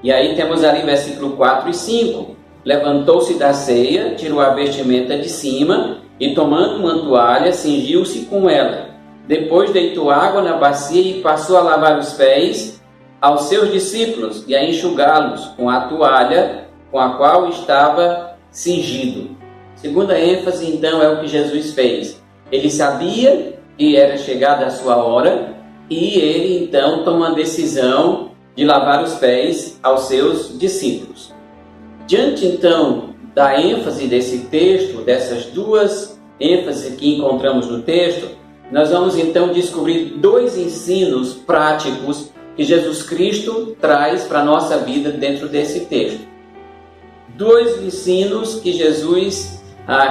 E aí temos ali versículo 4 e 5. Levantou-se da ceia, tirou a vestimenta de cima e, tomando uma toalha, cingiu-se com ela. Depois deitou água na bacia e passou a lavar os pés aos seus discípulos e a enxugá-los com a toalha com a qual estava cingido. Segunda ênfase, então, é o que Jesus fez. Ele sabia que era chegada a sua hora e ele, então, toma a decisão de lavar os pés aos seus discípulos. Diante, então, da ênfase desse texto, dessas duas ênfases que encontramos no texto, nós vamos, então, descobrir dois ensinos práticos que Jesus Cristo traz para a nossa vida dentro desse texto. Dois ensinos que Jesus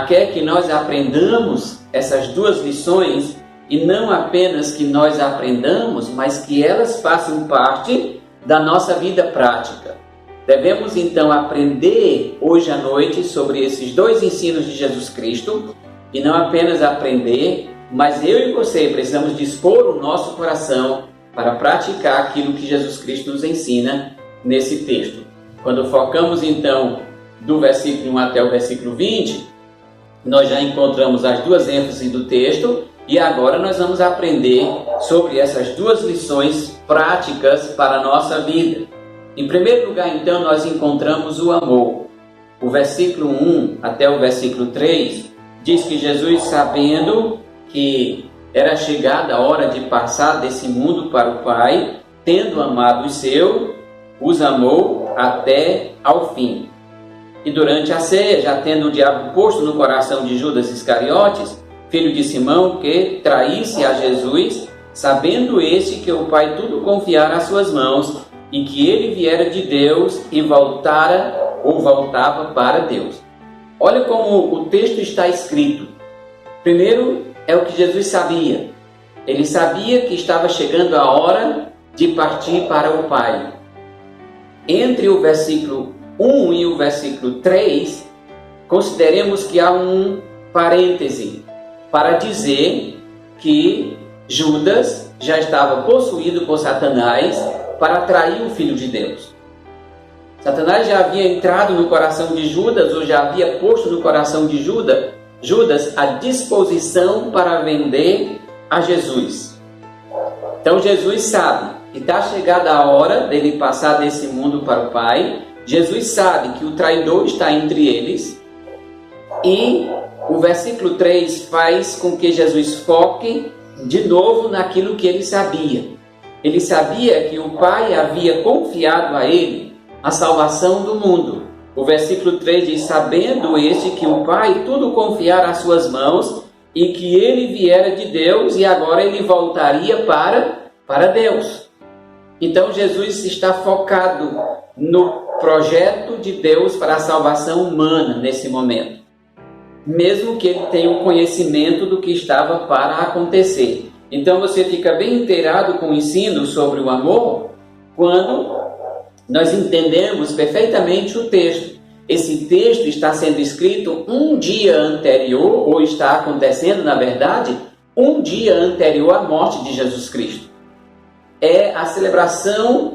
quer que nós aprendamos, essas duas lições, e não apenas que nós aprendamos, mas que elas façam parte da nossa vida prática. Devemos então aprender hoje à noite sobre esses dois ensinos de Jesus Cristo, e não apenas aprender, mas eu e você precisamos dispor o nosso coração para praticar aquilo que Jesus Cristo nos ensina nesse texto. Quando focamos então do versículo 1 até o versículo 20, nós já encontramos as duas ênfases do texto e agora nós vamos aprender sobre essas duas lições práticas para a nossa vida. Em primeiro lugar, então, nós encontramos o amor. O versículo 1 até o versículo 3 diz que Jesus, sabendo que era chegada a hora de passar desse mundo para o Pai, tendo amado os seus, os amou até ao fim. E durante a ceia, já tendo o diabo posto no coração de Judas Iscariotes, filho de Simão, que traísse a Jesus, sabendo este que o Pai tudo confiara às suas mãos, e que ele viera de Deus e voltava para Deus. Olha como o texto está escrito. Primeiro é o que Jesus sabia. Ele sabia que estava chegando a hora de partir para o Pai. Entre o versículo 1 e o versículo 3, consideremos que há um parêntese para dizer que Judas já estava possuído por Satanás para atrair o Filho de Deus. Satanás já havia entrado no coração de Judas, ou já havia posto no coração de Judas a disposição para vender a Jesus. Então Jesus sabe que está chegada a hora dele passar desse mundo para o Pai. Jesus sabe que o traidor está entre eles e o versículo 3 faz com que Jesus foque de novo naquilo que ele sabia. Ele sabia que o Pai havia confiado a ele a salvação do mundo. O versículo 3 diz: sabendo este que o Pai tudo confiara às suas mãos e que ele viera de Deus e agora ele voltaria para Deus. Então Jesus está focado no projeto de Deus para a salvação humana nesse momento, mesmo que ele tenha um conhecimento do que estava para acontecer. Então você fica bem inteirado com o ensino sobre o amor quando nós entendemos perfeitamente o texto. Esse texto está sendo escrito um dia anterior, ou está acontecendo, na verdade, um dia anterior à morte de Jesus Cristo. É a celebração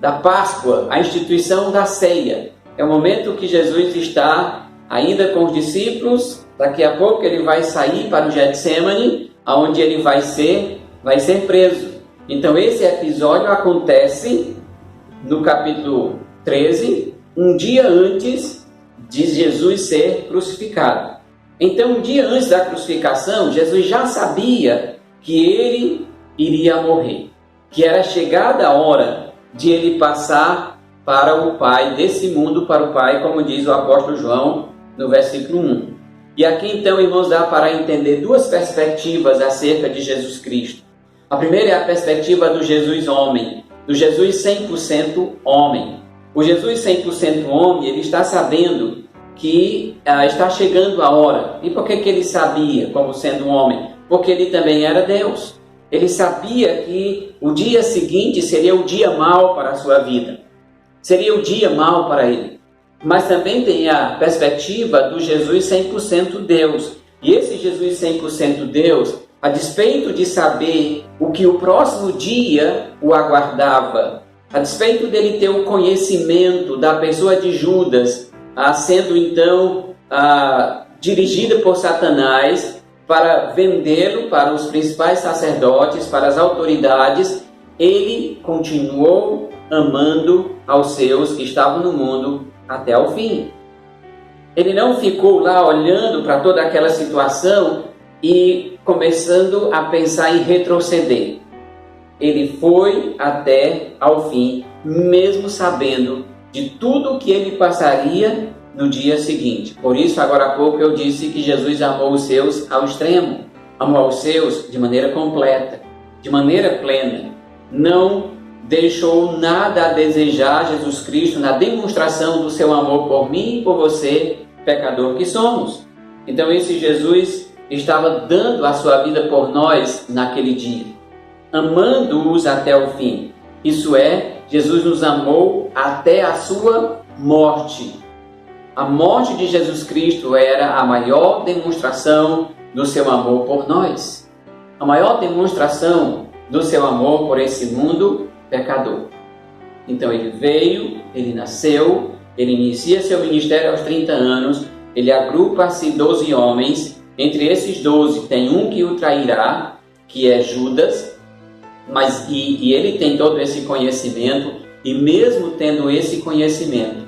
da Páscoa, a instituição da ceia. É o momento que Jesus está ainda com os discípulos. Daqui a pouco ele vai sair para o Getsemane, onde ele vai ser preso. Então esse episódio acontece no capítulo 13, um dia antes de Jesus ser crucificado. Então, um dia antes da crucificação, Jesus já sabia que ele iria morrer, que era chegada a hora de ele passar para o Pai, desse mundo para o Pai, como diz o apóstolo João no versículo 1. E aqui então, irmãos, dá para entender duas perspectivas acerca de Jesus Cristo. A primeira é a perspectiva do Jesus homem, do Jesus 100% homem. O Jesus 100% homem, ele está sabendo que está chegando a hora. E por que ele sabia, como sendo um homem? Porque ele também era Deus. Ele sabia que o dia seguinte seria o dia mau para a sua vida. Seria o dia mau para ele. Mas também tem a perspectiva do Jesus 100% Deus. E esse Jesus 100% Deus, a despeito de saber o que o próximo dia o aguardava, a despeito dele ter o conhecimento da pessoa de Judas, sendo então dirigida por Satanás para vendê-lo para os principais sacerdotes, para as autoridades, ele continuou amando aos seus que estavam no mundo até o fim. Ele não ficou lá olhando para toda aquela situação e começando a pensar em retroceder. Ele foi até ao fim, mesmo sabendo de tudo que ele passaria no dia seguinte. Por isso, agora há pouco eu disse que Jesus amou os seus ao extremo. Amou os seus de maneira completa, de maneira plena. Não deixou nada a desejar Jesus Cristo na demonstração do seu amor por mim e por você, pecador que somos. Então esse Jesus estava dando a sua vida por nós naquele dia, amando-os até o fim. Isso é, Jesus nos amou até a sua morte. A morte de Jesus Cristo era a maior demonstração do seu amor por nós. A maior demonstração do seu amor por esse mundo pecador. Então ele veio, ele nasceu, ele inicia seu ministério aos 30 anos, ele agrupa-se 12 homens, entre esses 12 tem um que o trairá, que é Judas, mas ele tem todo esse conhecimento, e mesmo tendo esse conhecimento,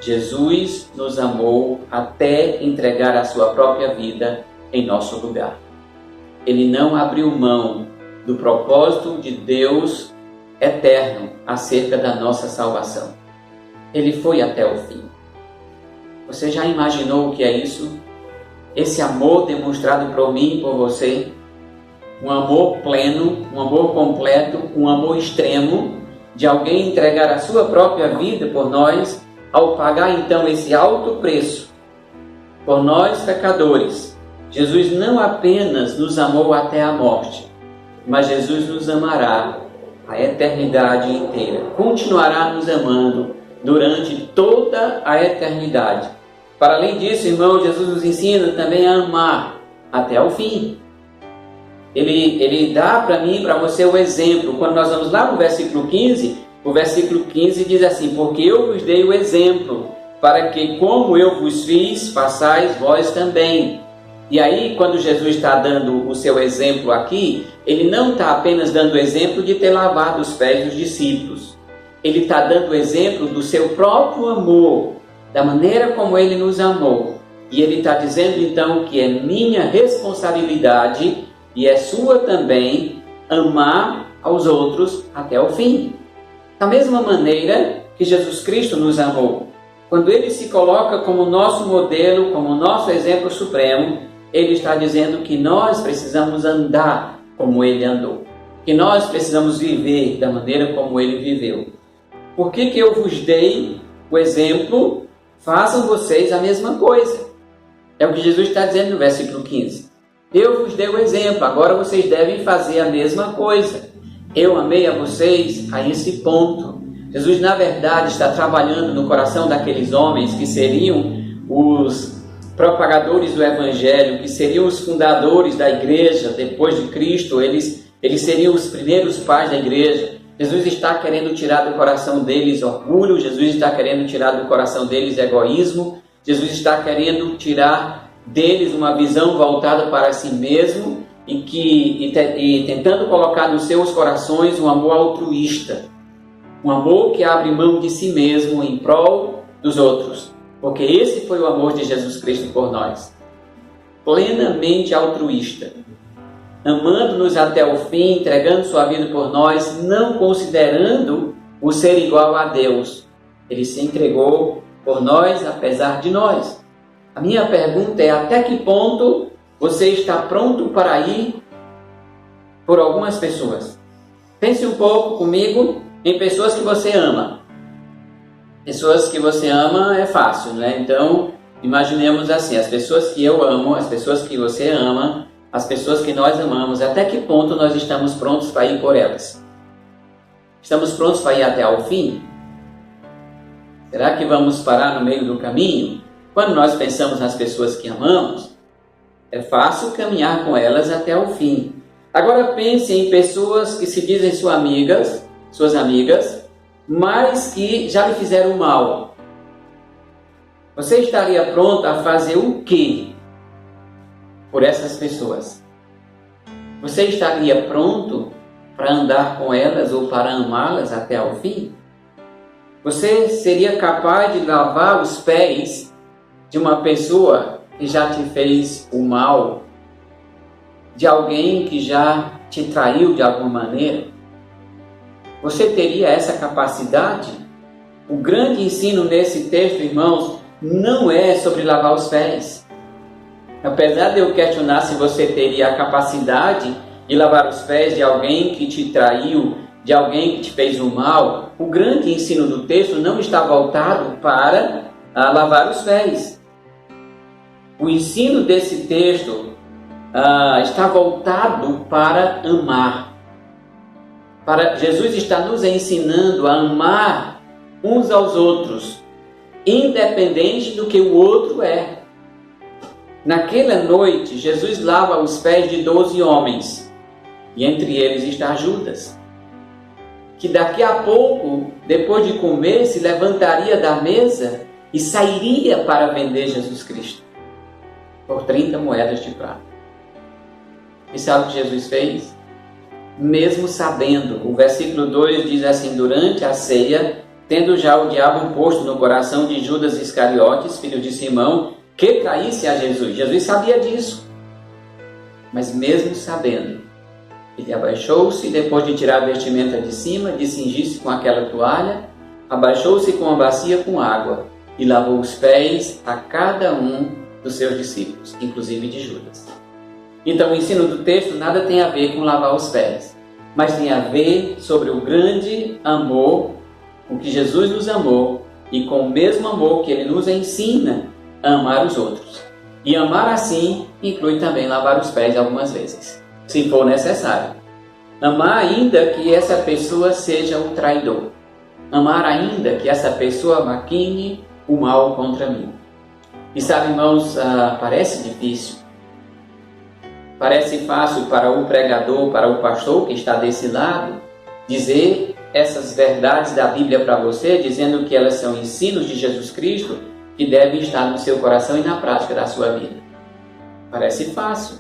Jesus nos amou até entregar a sua própria vida em nosso lugar. Ele não abriu mão do propósito de Deus eterno acerca da nossa salvação. Ele foi até o fim. Você já imaginou o que é isso? Esse amor demonstrado por mim e por você? Um amor pleno, um amor completo, um amor extremo, de alguém entregar a sua própria vida por nós, ao pagar então esse alto preço por nós pecadores. Jesus não apenas nos amou até a morte, mas Jesus nos amará a eternidade inteira. Continuará nos amando durante toda a eternidade. Para além disso, irmão, Jesus nos ensina também a amar até o fim. Ele dá para mim e para você o exemplo. Quando nós vamos lá no versículo 15, o versículo 15 diz assim: porque eu vos dei o exemplo, para que como eu vos fiz, façais vós também. E aí, quando Jesus está dando o seu exemplo aqui, ele não está apenas dando o exemplo de ter lavado os pés dos discípulos. Ele está dando o exemplo do seu próprio amor, da maneira como ele nos amou. E ele está dizendo então que é minha responsabilidade e é sua também amar aos outros até o fim. Da mesma maneira que Jesus Cristo nos amou. Quando ele se coloca como nosso modelo, como nosso exemplo supremo, ele está dizendo que nós precisamos andar como ele andou. Que nós precisamos viver da maneira como ele viveu. Por que eu vos dei o exemplo? Façam vocês a mesma coisa. É o que Jesus está dizendo no versículo 15. Eu vos dei o exemplo, agora vocês devem fazer a mesma coisa. Eu amei a vocês a esse ponto. Jesus, na verdade, está trabalhando no coração daqueles homens que seriam os propagadores do Evangelho, que seriam os fundadores da igreja depois de Cristo, eles seriam os primeiros pais da igreja. Jesus está querendo tirar do coração deles orgulho, Jesus está querendo tirar do coração deles egoísmo, Jesus está querendo tirar deles uma visão voltada para si mesmo e tentando colocar nos seus corações um amor altruísta, um amor que abre mão de si mesmo em prol dos outros, porque esse foi o amor de Jesus Cristo por nós, plenamente altruísta, amando-nos até o fim, entregando sua vida por nós, não considerando o ser igual a Deus. Ele se entregou por nós, apesar de nós. A minha pergunta é: até que ponto você está pronto para ir por algumas pessoas? Pense um pouco comigo em pessoas que você ama. Pessoas que você ama é fácil, né? Então, imaginemos assim, as pessoas que eu amo, as pessoas que você ama, as pessoas que nós amamos, até que ponto nós estamos prontos para ir por elas? Estamos prontos para ir até ao fim? Será que vamos parar no meio do caminho? Quando nós pensamos nas pessoas que amamos, é fácil caminhar com elas até o fim. Agora pense em pessoas que se dizem suas amigas, mas que já lhe fizeram mal. Você estaria pronto a fazer o quê por essas pessoas? Você estaria pronto para andar com elas ou para amá-las até ao fim? Você seria capaz de lavar os pés de uma pessoa que já te fez o mal? De alguém que já te traiu de alguma maneira? Você teria essa capacidade? O grande ensino nesse texto, irmãos, não é sobre lavar os pés. Apesar de eu questionar se você teria a capacidade de lavar os pés de alguém que te traiu, de alguém que te fez o mal, o grande ensino do texto não está voltado para lavar os pés. O ensino desse texto está voltado para amar. Jesus está nos ensinando a amar uns aos outros, independente do que o outro é. Naquela noite, Jesus lava os pés de 12 homens, e entre eles está Judas, que daqui a pouco, depois de comer, se levantaria da mesa e sairia para vender Jesus Cristo por 30 moedas de prata. E sabe o que Jesus fez? Mesmo sabendo, o versículo 2 diz assim: durante a ceia, tendo já o diabo posto no coração de Judas Iscariotes, filho de Simão, que traísse a Jesus. Jesus sabia disso, mas mesmo sabendo, ele abaixou-se, depois de tirar a vestimenta de cima, de cingir-se com aquela toalha, abaixou-se com uma bacia com água e lavou os pés a cada um dos seus discípulos, inclusive de Judas. Então o ensino do texto nada tem a ver com lavar os pés, mas tem a ver sobre o grande amor com que Jesus nos amou e com o mesmo amor que Ele nos ensina a amar os outros. E amar assim inclui também lavar os pés algumas vezes, se for necessário. Amar ainda que essa pessoa seja um traidor. Amar ainda que essa pessoa maquine o mal contra mim. E sabe, irmãos, parece difícil. Parece fácil para o pregador, para o pastor que está desse lado, dizer essas verdades da Bíblia para você, dizendo que elas são ensinos de Jesus Cristo que devem estar no seu coração e na prática da sua vida. Parece fácil.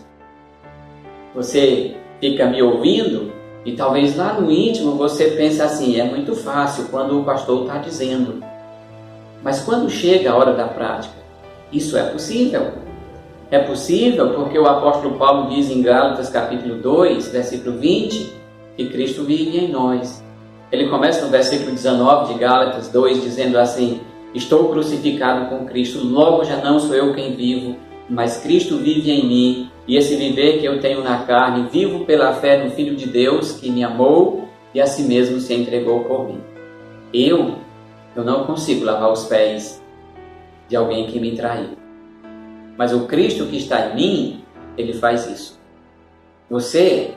Você fica me ouvindo e talvez lá no íntimo você pense assim: é muito fácil quando o pastor está dizendo. Mas quando chega a hora da prática, Isso é possível. É possível porque o apóstolo Paulo diz em Gálatas capítulo 2, versículo 20, que Cristo vive em nós. Ele começa no versículo 19 de Gálatas 2, dizendo assim: estou crucificado com Cristo, logo já não sou eu quem vivo, mas Cristo vive em mim, e esse viver que eu tenho na carne, vivo pela fé no Filho de Deus, que me amou e a si mesmo se entregou por mim. Eu não consigo lavar os pés de alguém que me traiu. Mas o Cristo que está em mim, ele faz isso. Você,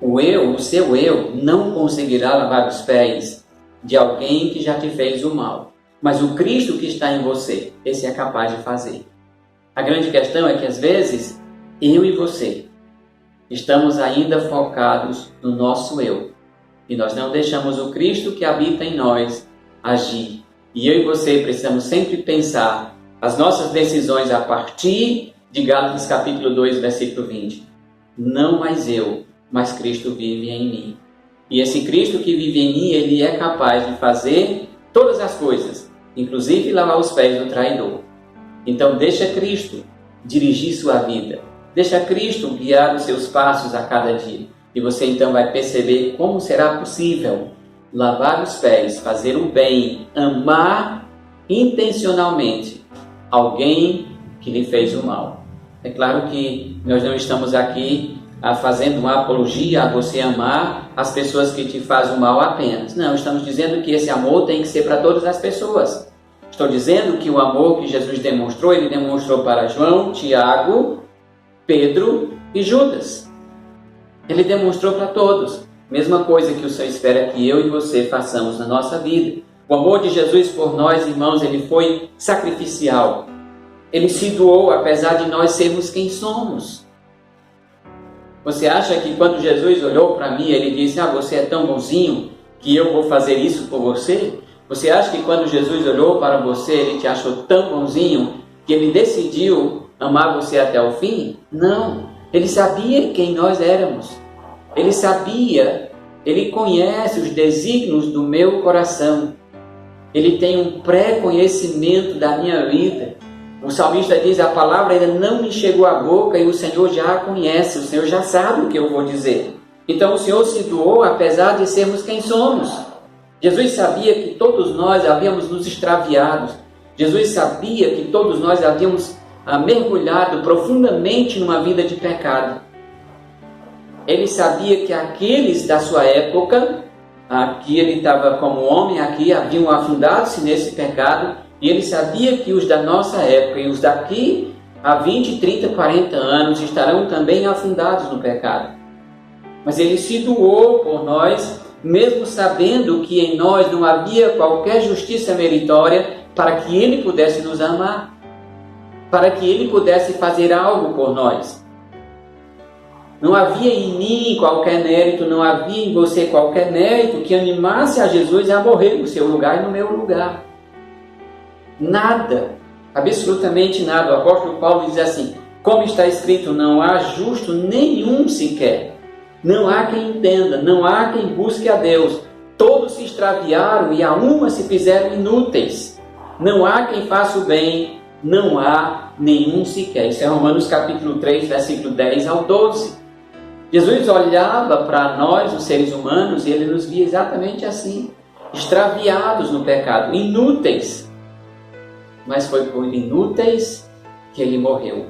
o seu eu, não conseguirá lavar os pés de alguém que já te fez o mal. Mas o Cristo que está em você, esse é capaz de fazer. A grande questão é que às vezes, eu e você, estamos ainda focados no nosso eu. E nós não deixamos o Cristo que habita em nós agir. E eu e você precisamos sempre pensar as nossas decisões a partir de Gálatas capítulo 2, versículo 20. Não mais eu, mas Cristo vive em mim. E esse Cristo que vive em mim, ele é capaz de fazer todas as coisas, inclusive lavar os pés do traidor. Então deixa Cristo dirigir sua vida. Deixa Cristo guiar os seus passos a cada dia. E você então vai perceber como será possível lavar os pés, fazer o bem, amar intencionalmente alguém que lhe fez o mal. É claro que nós não estamos aqui fazendo uma apologia a você amar as pessoas que te fazem o mal apenas. Não, estamos dizendo que esse amor tem que ser para todas as pessoas. Estou dizendo que o amor que Jesus demonstrou, ele demonstrou para João, Tiago, Pedro e Judas. Ele demonstrou para todos. Mesma coisa que o Senhor espera que eu e você façamos na nossa vida. O amor de Jesus por nós, irmãos, ele foi sacrificial. Ele se doou apesar de nós sermos quem somos. Você acha que quando Jesus olhou para mim, ele disse: você é tão bonzinho que eu vou fazer isso por você? Você acha que quando Jesus olhou para você, ele te achou tão bonzinho que ele decidiu amar você até o fim? Não. Ele sabia quem nós éramos. Ele sabia, ele conhece os desígnios do meu coração. Ele tem um pré-conhecimento da minha vida. O salmista diz: a palavra ainda não me chegou à boca e o Senhor já a conhece, o Senhor já sabe o que eu vou dizer. Então o Senhor se doou apesar de sermos quem somos. Jesus sabia que todos nós havíamos nos extraviado. Jesus sabia que todos nós havíamos mergulhado profundamente numa vida de pecado. Ele sabia que aqueles da sua época, aqui ele estava como homem, aqui haviam afundado-se nesse pecado, e ele sabia que os da nossa época e os daqui a 20, 30, 40 anos estarão também afundados no pecado. Mas ele se doou por nós, mesmo sabendo que em nós não havia qualquer justiça meritória para que ele pudesse nos amar, para que ele pudesse fazer algo por nós. Não havia em mim qualquer mérito, não havia em você qualquer mérito que animasse a Jesus a morrer no seu lugar e no meu lugar. Nada, absolutamente nada. O apóstolo Paulo diz assim: como está escrito, não há justo nenhum sequer. Não há quem entenda, não há quem busque a Deus. Todos se extraviaram e a uma se fizeram inúteis. Não há quem faça o bem, não há nenhum sequer. Isso é Romanos capítulo 3, versículo 10 ao 12. Jesus olhava para nós, os seres humanos, e ele nos via exatamente assim, extraviados no pecado, inúteis. Mas foi por inúteis que ele morreu,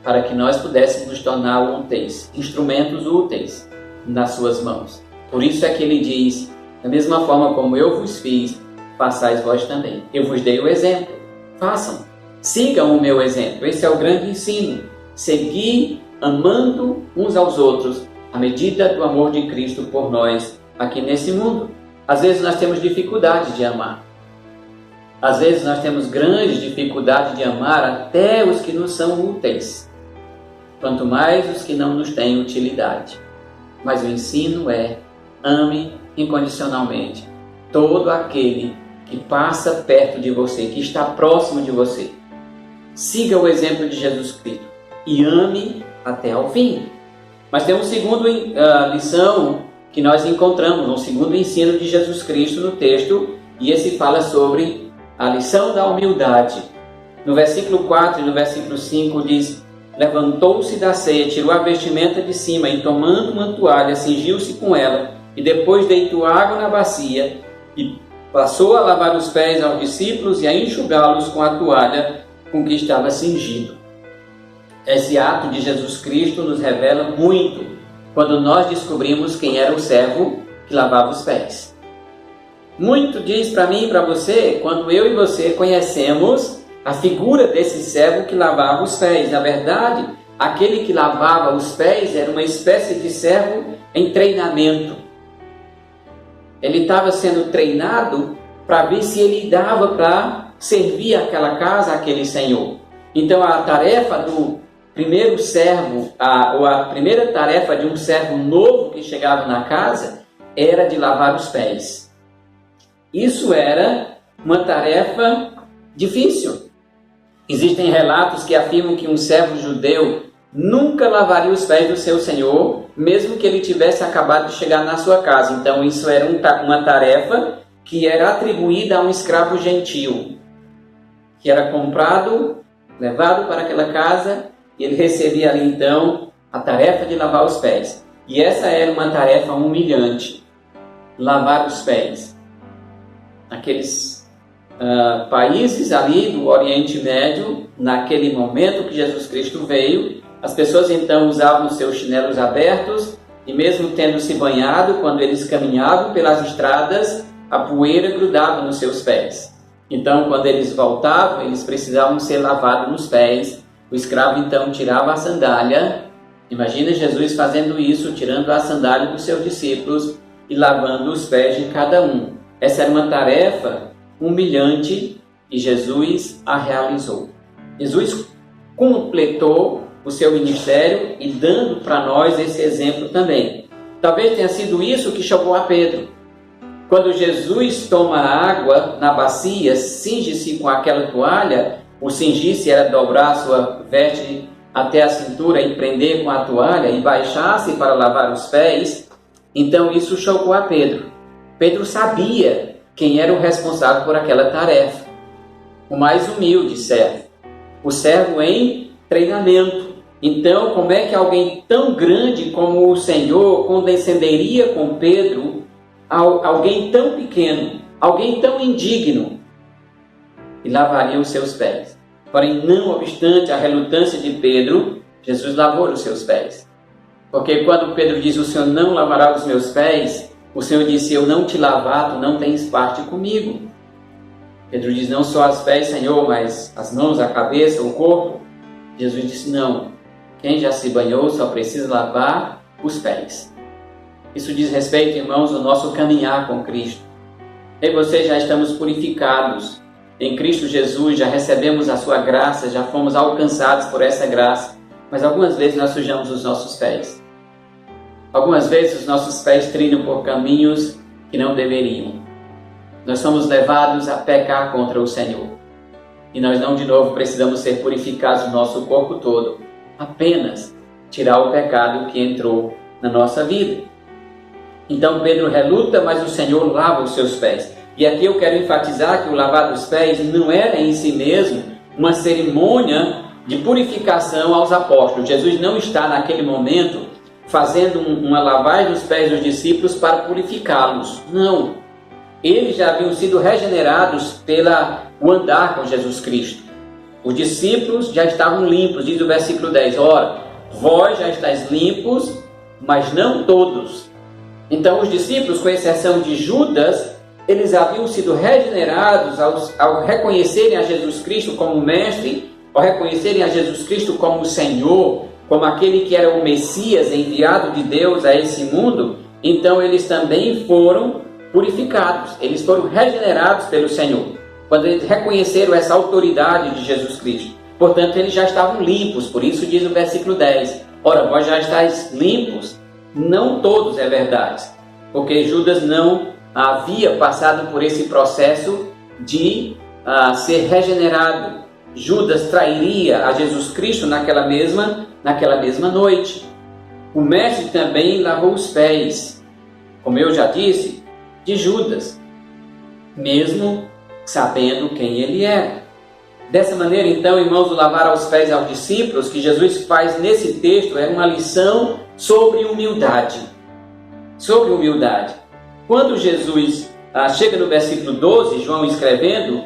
para que nós pudéssemos nos tornar úteis, instrumentos úteis nas suas mãos. Por isso é que ele diz: da mesma forma como eu vos fiz, façais vós também. Eu vos dei o exemplo, façam, sigam o meu exemplo. Esse é o grande ensino: seguir amando uns aos outros, à medida do amor de Cristo por nós aqui nesse mundo. Às vezes nós temos dificuldade de amar. Às vezes nós temos grande dificuldade de amar até os que nos são úteis, quanto mais os que não nos têm utilidade. Mas o ensino é: ame incondicionalmente todo aquele que passa perto de você, que está próximo de você. Siga o exemplo de Jesus Cristo e ame até ao fim. Mas tem uma segunda lição que nós encontramos, um segundo ensino de Jesus Cristo no texto, e esse fala sobre a lição da humildade. No versículo 4 e no versículo 5 diz: levantou-se da ceia, tirou a vestimenta de cima e, tomando uma toalha, cingiu-se com ela, e depois deitou água na bacia e passou a lavar os pés aos discípulos e a enxugá-los com a toalha com que estava cingido. Esse ato de Jesus Cristo nos revela muito quando nós descobrimos quem era o servo que lavava os pés. Muito diz para mim e para você quando eu e você conhecemos a figura desse servo que lavava os pés. Na verdade, aquele que lavava os pés era uma espécie de servo em treinamento. Ele estava sendo treinado para ver se ele dava para servir aquela casa, aquele senhor. Então a tarefa do primeiro servo, ou a primeira tarefa de um servo novo que chegava na casa, era de lavar os pés. Isso era uma tarefa difícil. Existem relatos que afirmam que um servo judeu nunca lavaria os pés do seu senhor, mesmo que ele tivesse acabado de chegar na sua casa. Então isso era uma tarefa que era atribuída a um escravo gentil, que era comprado, levado para aquela casa, e ele recebia ali então a tarefa de lavar os pés. E essa era uma tarefa humilhante, lavar os pés. Aqueles países ali do Oriente Médio, naquele momento que Jesus Cristo veio, as pessoas então usavam os seus chinelos abertos e mesmo tendo se banhado, quando eles caminhavam pelas estradas, a poeira grudava nos seus pés. Então, quando eles voltavam, eles precisavam ser lavados nos pés. O escravo então tirava a sandália. Imagina Jesus fazendo isso, tirando a sandália dos seus discípulos e lavando os pés de cada um. Essa era uma tarefa humilhante e Jesus a realizou. Jesus completou o seu ministério e dando para nós esse exemplo também. Talvez tenha sido isso que chamou a Pedro. Quando Jesus toma água na bacia, cinge-se com aquela toalha. O cingir-se era dobrar a sua veste até a cintura e prender com a toalha e baixar-se para lavar os pés. Então isso chocou a Pedro. Pedro sabia quem era o responsável por aquela tarefa. O mais humilde servo. O servo em treinamento. Então, como é que alguém tão grande como o Senhor condescenderia com Pedro, alguém tão pequeno, alguém tão indigno, e lavaria os seus pés? Porém, não obstante a relutância de Pedro, Jesus lavou os seus pés. Porque quando Pedro diz: o Senhor não lavará os meus pés, o Senhor disse: eu não te lavar, tu não tens parte comigo. Pedro diz: não só os pés, Senhor, mas as mãos, a cabeça, o corpo. Jesus disse: não, quem já se banhou só precisa lavar os pés. Isso diz respeito, irmãos, ao nosso caminhar com Cristo. Eu e você já estamos purificados em Cristo Jesus, já recebemos a sua graça, já fomos alcançados por essa graça. Mas algumas vezes nós sujamos os nossos pés. Algumas vezes os nossos pés trilham por caminhos que não deveriam. Nós somos levados a pecar contra o Senhor. E nós não de novo precisamos ser purificados no nosso corpo todo. Apenas tirar o pecado que entrou na nossa vida. Então Pedro reluta, mas o Senhor lava os seus pés. E aqui eu quero enfatizar que o lavar dos pés não era em si mesmo uma cerimônia de purificação aos apóstolos. Jesus não está naquele momento fazendo uma lavagem dos pés dos discípulos para purificá-los. Não. Eles já haviam sido regenerados pelo andar com Jesus Cristo. Os discípulos já estavam limpos, diz o versículo 10. Ora, vós já estáis limpos, mas não todos. Então os discípulos, com exceção de Judas, eles haviam sido regenerados ao reconhecerem a Jesus Cristo como Mestre, ao reconhecerem a Jesus Cristo como Senhor, como aquele que era o Messias enviado de Deus a esse mundo. Então eles também foram purificados, eles foram regenerados pelo Senhor, quando eles reconheceram essa autoridade de Jesus Cristo. Portanto, eles já estavam limpos, por isso diz o versículo 10, ora, vós já estáis limpos, não todos, é verdade, porque Judas não havia passado por esse processo de ser regenerado. Judas trairia a Jesus Cristo naquela mesma noite. O mestre também lavou os pés, como eu já disse, de Judas, mesmo sabendo quem ele era. Dessa maneira, então, irmãos, o lavar aos pés aos discípulos, que Jesus faz nesse texto, é uma lição sobre humildade. Sobre humildade. Quando Jesus chega no versículo 12, João escrevendo,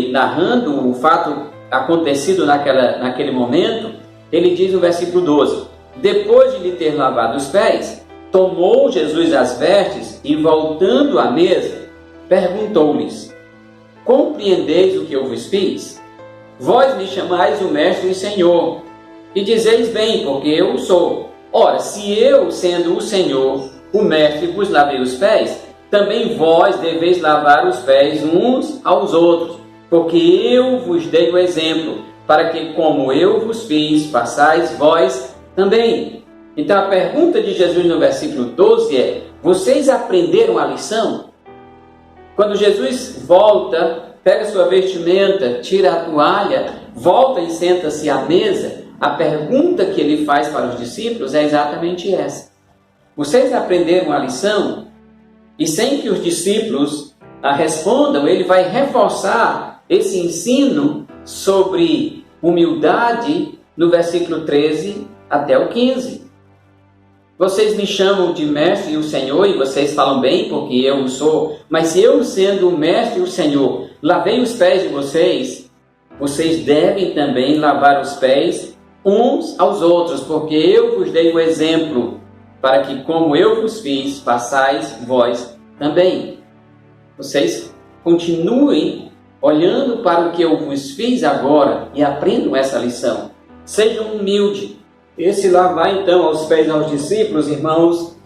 narrando o fato acontecido naquele momento, ele diz no versículo 12: depois de lhe ter lavado os pés, tomou Jesus as vestes e, voltando à mesa, perguntou-lhes: compreendeis o que eu vos fiz? Vós me chamais o Mestre e Senhor, e dizeis bem, porque eu o sou. Ora, se eu, sendo o Senhor, o Mestre, vos lavei os pés, também vós deveis lavar os pés uns aos outros, porque eu vos dei o exemplo, para que, como eu vos fiz, façais vós também. Então a pergunta de Jesus no versículo 12 é: vocês aprenderam a lição? Quando Jesus volta, pega sua vestimenta, tira a toalha, volta e senta-se à mesa, a pergunta que ele faz para os discípulos é exatamente essa: vocês aprenderam a lição? E sem que os discípulos respondam, ele vai reforçar esse ensino sobre humildade no versículo 13 até o 15. Vocês me chamam de Mestre e o Senhor, e vocês falam bem, porque eu o sou. Mas se eu, sendo o Mestre e o Senhor, lavei os pés de vocês, vocês devem também lavar os pés uns aos outros, porque eu vos dei o exemplo, para que, como eu vos fiz, façais vós também. Vocês continuem olhando para o que eu vos fiz agora e aprendam essa lição. Sejam humildes. Esse lavar, então, aos pés aos discípulos, irmãos,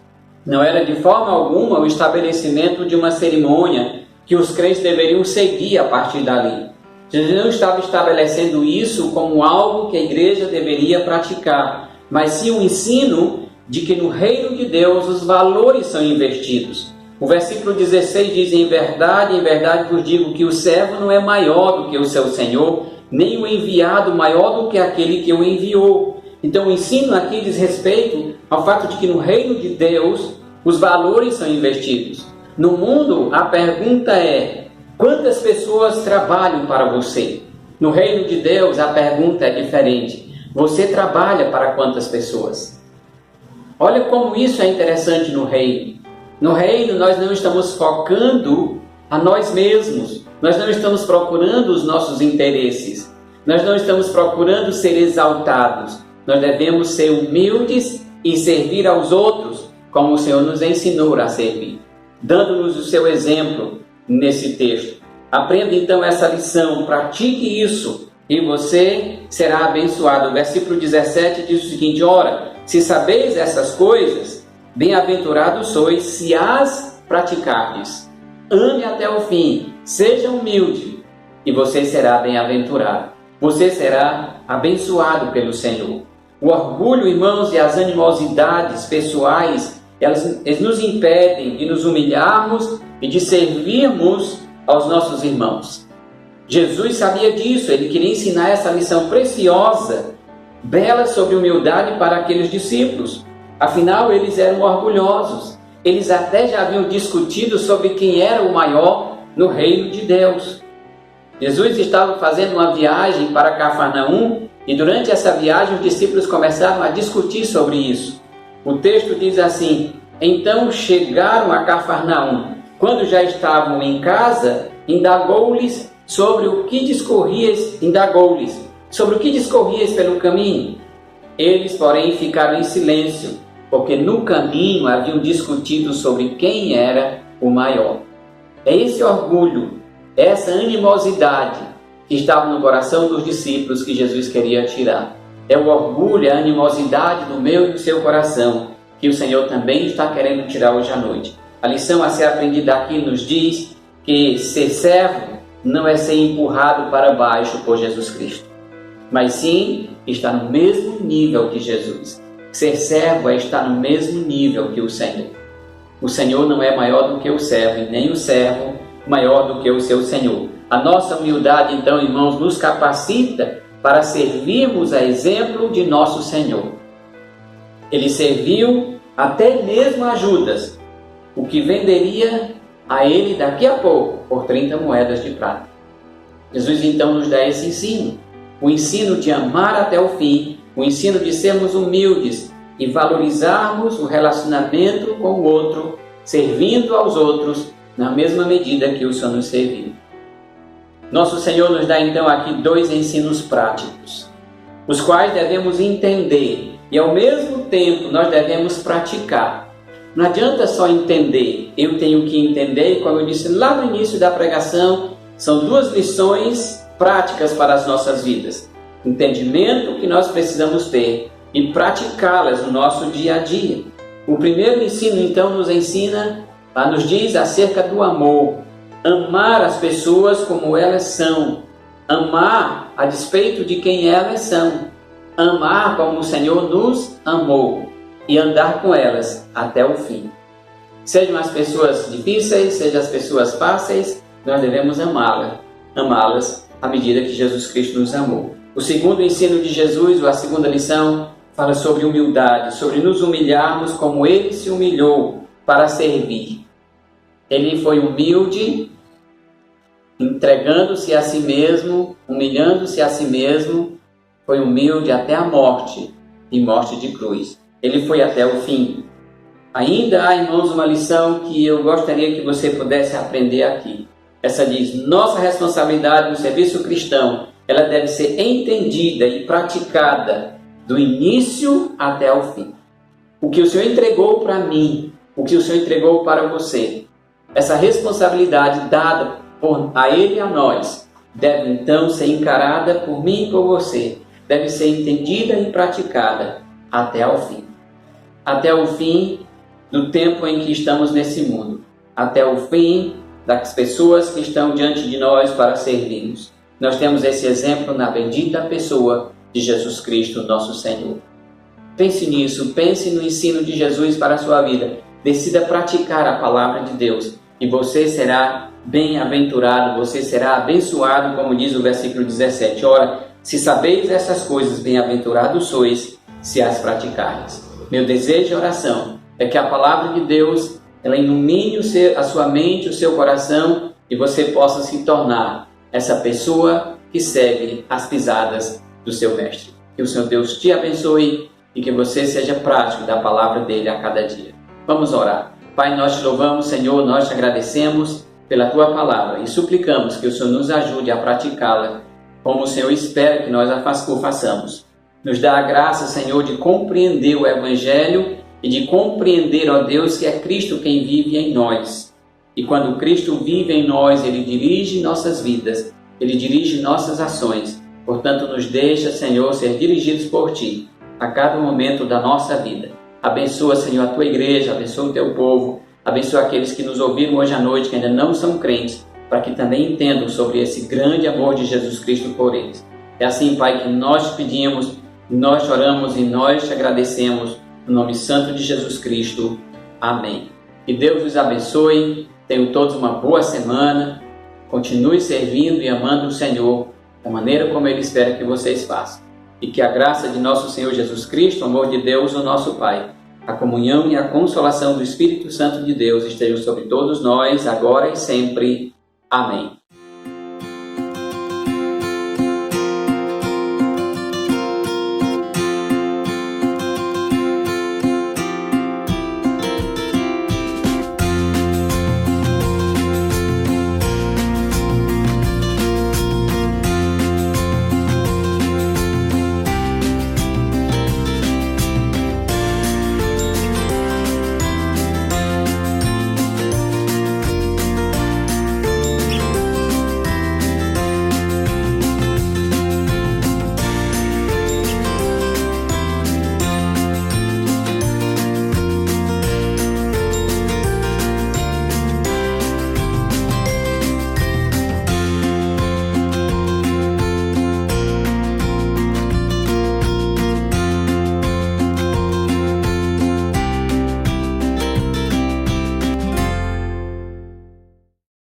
não era de forma alguma o estabelecimento de uma cerimônia que os crentes deveriam seguir a partir dali. Jesus não estava estabelecendo isso como algo que a igreja deveria praticar, mas sim o ensino de que no reino de Deus os valores são investidos. O versículo 16 diz: em verdade vos digo que o servo não é maior do que o seu senhor, nem o enviado maior do que aquele que o enviou. Então o ensino aqui diz respeito ao fato de que no reino de Deus os valores são investidos. No mundo, a pergunta é: quantas pessoas trabalham para você? No reino de Deus, a pergunta é diferente: você trabalha para quantas pessoas? Olha como isso é interessante no reino. No reino, nós não estamos focando a nós mesmos, nós não estamos procurando os nossos interesses, nós não estamos procurando ser exaltados. Nós devemos ser humildes e servir aos outros, como o Senhor nos ensinou a servir, dando-nos o seu exemplo nesse texto. Aprenda então essa lição, pratique isso e você será abençoado. O versículo 17 diz o seguinte: ora, se sabeis essas coisas, bem-aventurados sois se as praticardes. Ame até o fim, seja humilde e você será bem-aventurado. Você será abençoado pelo Senhor. O orgulho, irmãos, e as animosidades pessoais, elas nos impedem de nos humilharmos e de servirmos aos nossos irmãos. Jesus sabia disso, ele queria ensinar essa lição preciosa, bela, sobre humildade para aqueles discípulos. Afinal, eles eram orgulhosos. Eles até já haviam discutido sobre quem era o maior no reino de Deus. Jesus estava fazendo uma viagem para Cafarnaum e durante essa viagem os discípulos começaram a discutir sobre isso. O texto diz assim: então chegaram a Cafarnaum. Quando já estavam em casa, indagou-lhes sobre o que discorríeis pelo caminho. Eles, porém, ficaram em silêncio, porque no caminho haviam discutido sobre quem era o maior. É esse orgulho, essa animosidade que estava no coração dos discípulos que Jesus queria tirar. É o orgulho, a animosidade do meu e do seu coração que o Senhor também está querendo tirar hoje à noite. A lição a ser aprendida aqui nos diz que ser servo não é ser empurrado para baixo por Jesus Cristo, mas sim estar no mesmo nível que Jesus. Ser servo é estar no mesmo nível que o Senhor. O Senhor não é maior do que o servo, e nem o servo maior do que o seu Senhor. A nossa humildade, então, irmãos, nos capacita para servirmos a exemplo de nosso Senhor. Ele serviu até mesmo a Judas, o que venderia a ele daqui a pouco por 30 moedas de prata. Jesus então nos dá esse ensino. O ensino de amar até o fim, o ensino de sermos humildes e valorizarmos o relacionamento com o outro, servindo aos outros na mesma medida que o Senhor nos serviu. Nosso Senhor nos dá então aqui 2 ensinos práticos, os quais devemos entender e ao mesmo tempo nós devemos praticar. Não adianta só entender, eu tenho que entender, e como eu disse lá no início da pregação, são 2 lições práticas para as nossas vidas. Entendimento que nós precisamos ter e praticá-las no nosso dia a dia. O primeiro ensino então nos diz acerca do amor. Amar as pessoas como elas são. Amar a despeito de quem elas são. Amar como o Senhor nos amou e andar com elas até o fim. Sejam as pessoas difíceis, sejam as pessoas fáceis, nós devemos amá-las à medida que Jesus Cristo nos amou. O segundo ensino de Jesus, ou a segunda lição, fala sobre humildade, sobre nos humilharmos como Ele se humilhou para servir. Ele foi humilde, entregando-se a si mesmo, humilhando-se a si mesmo, foi humilde até a morte, e morte de cruz. Ele foi até o fim. Ainda há, irmãos, uma lição que eu gostaria que você pudesse aprender aqui. Essa diz: nossa responsabilidade no serviço cristão, ela deve ser entendida e praticada do início até o fim. O que o Senhor entregou para mim, o que o Senhor entregou para você, essa responsabilidade dada a Ele e a nós, deve então ser encarada por mim e por você, deve ser entendida e praticada até o fim. Até o fim do tempo em que estamos nesse mundo, até o fim das pessoas que estão diante de nós para servirmos. Nós temos esse exemplo na bendita pessoa de Jesus Cristo, nosso Senhor. Pense nisso, pense no ensino de Jesus para a sua vida. Decida praticar a palavra de Deus e você será bem-aventurado, você será abençoado, como diz o versículo 17. Ora, se sabeis essas coisas, bem-aventurados sois, se as praticardes. Meu desejo e oração é que a palavra de Deus, ela ilumine a sua mente, o seu coração, e você possa se tornar essa pessoa que segue as pisadas do seu mestre. Que o Senhor Deus te abençoe e que você seja prático da palavra dele a cada dia. Vamos orar. Pai, nós te louvamos, Senhor, nós te agradecemos pela tua palavra e suplicamos que o Senhor nos ajude a praticá-la como o Senhor espera que nós a façamos. Nos dá a graça, Senhor, de compreender o Evangelho e de compreender, ó Deus, que é Cristo quem vive em nós. E quando Cristo vive em nós, Ele dirige nossas vidas, Ele dirige nossas ações. Portanto, nos deixa, Senhor, ser dirigidos por Ti a cada momento da nossa vida. Abençoa, Senhor, a Tua igreja, abençoa o Teu povo, abençoa aqueles que nos ouviram hoje à noite, que ainda não são crentes, para que também entendam sobre esse grande amor de Jesus Cristo por eles. É assim, Pai, que nós te pedimos, nós te oramos e nós te agradecemos, no nome santo de Jesus Cristo. Amém. Que Deus os abençoe, tenham todos uma boa semana, continue servindo e amando o Senhor da maneira como Ele espera que vocês façam. E que a graça de nosso Senhor Jesus Cristo, o amor de Deus, o nosso Pai, a comunhão e a consolação do Espírito Santo de Deus estejam sobre todos nós, agora e sempre. Amém.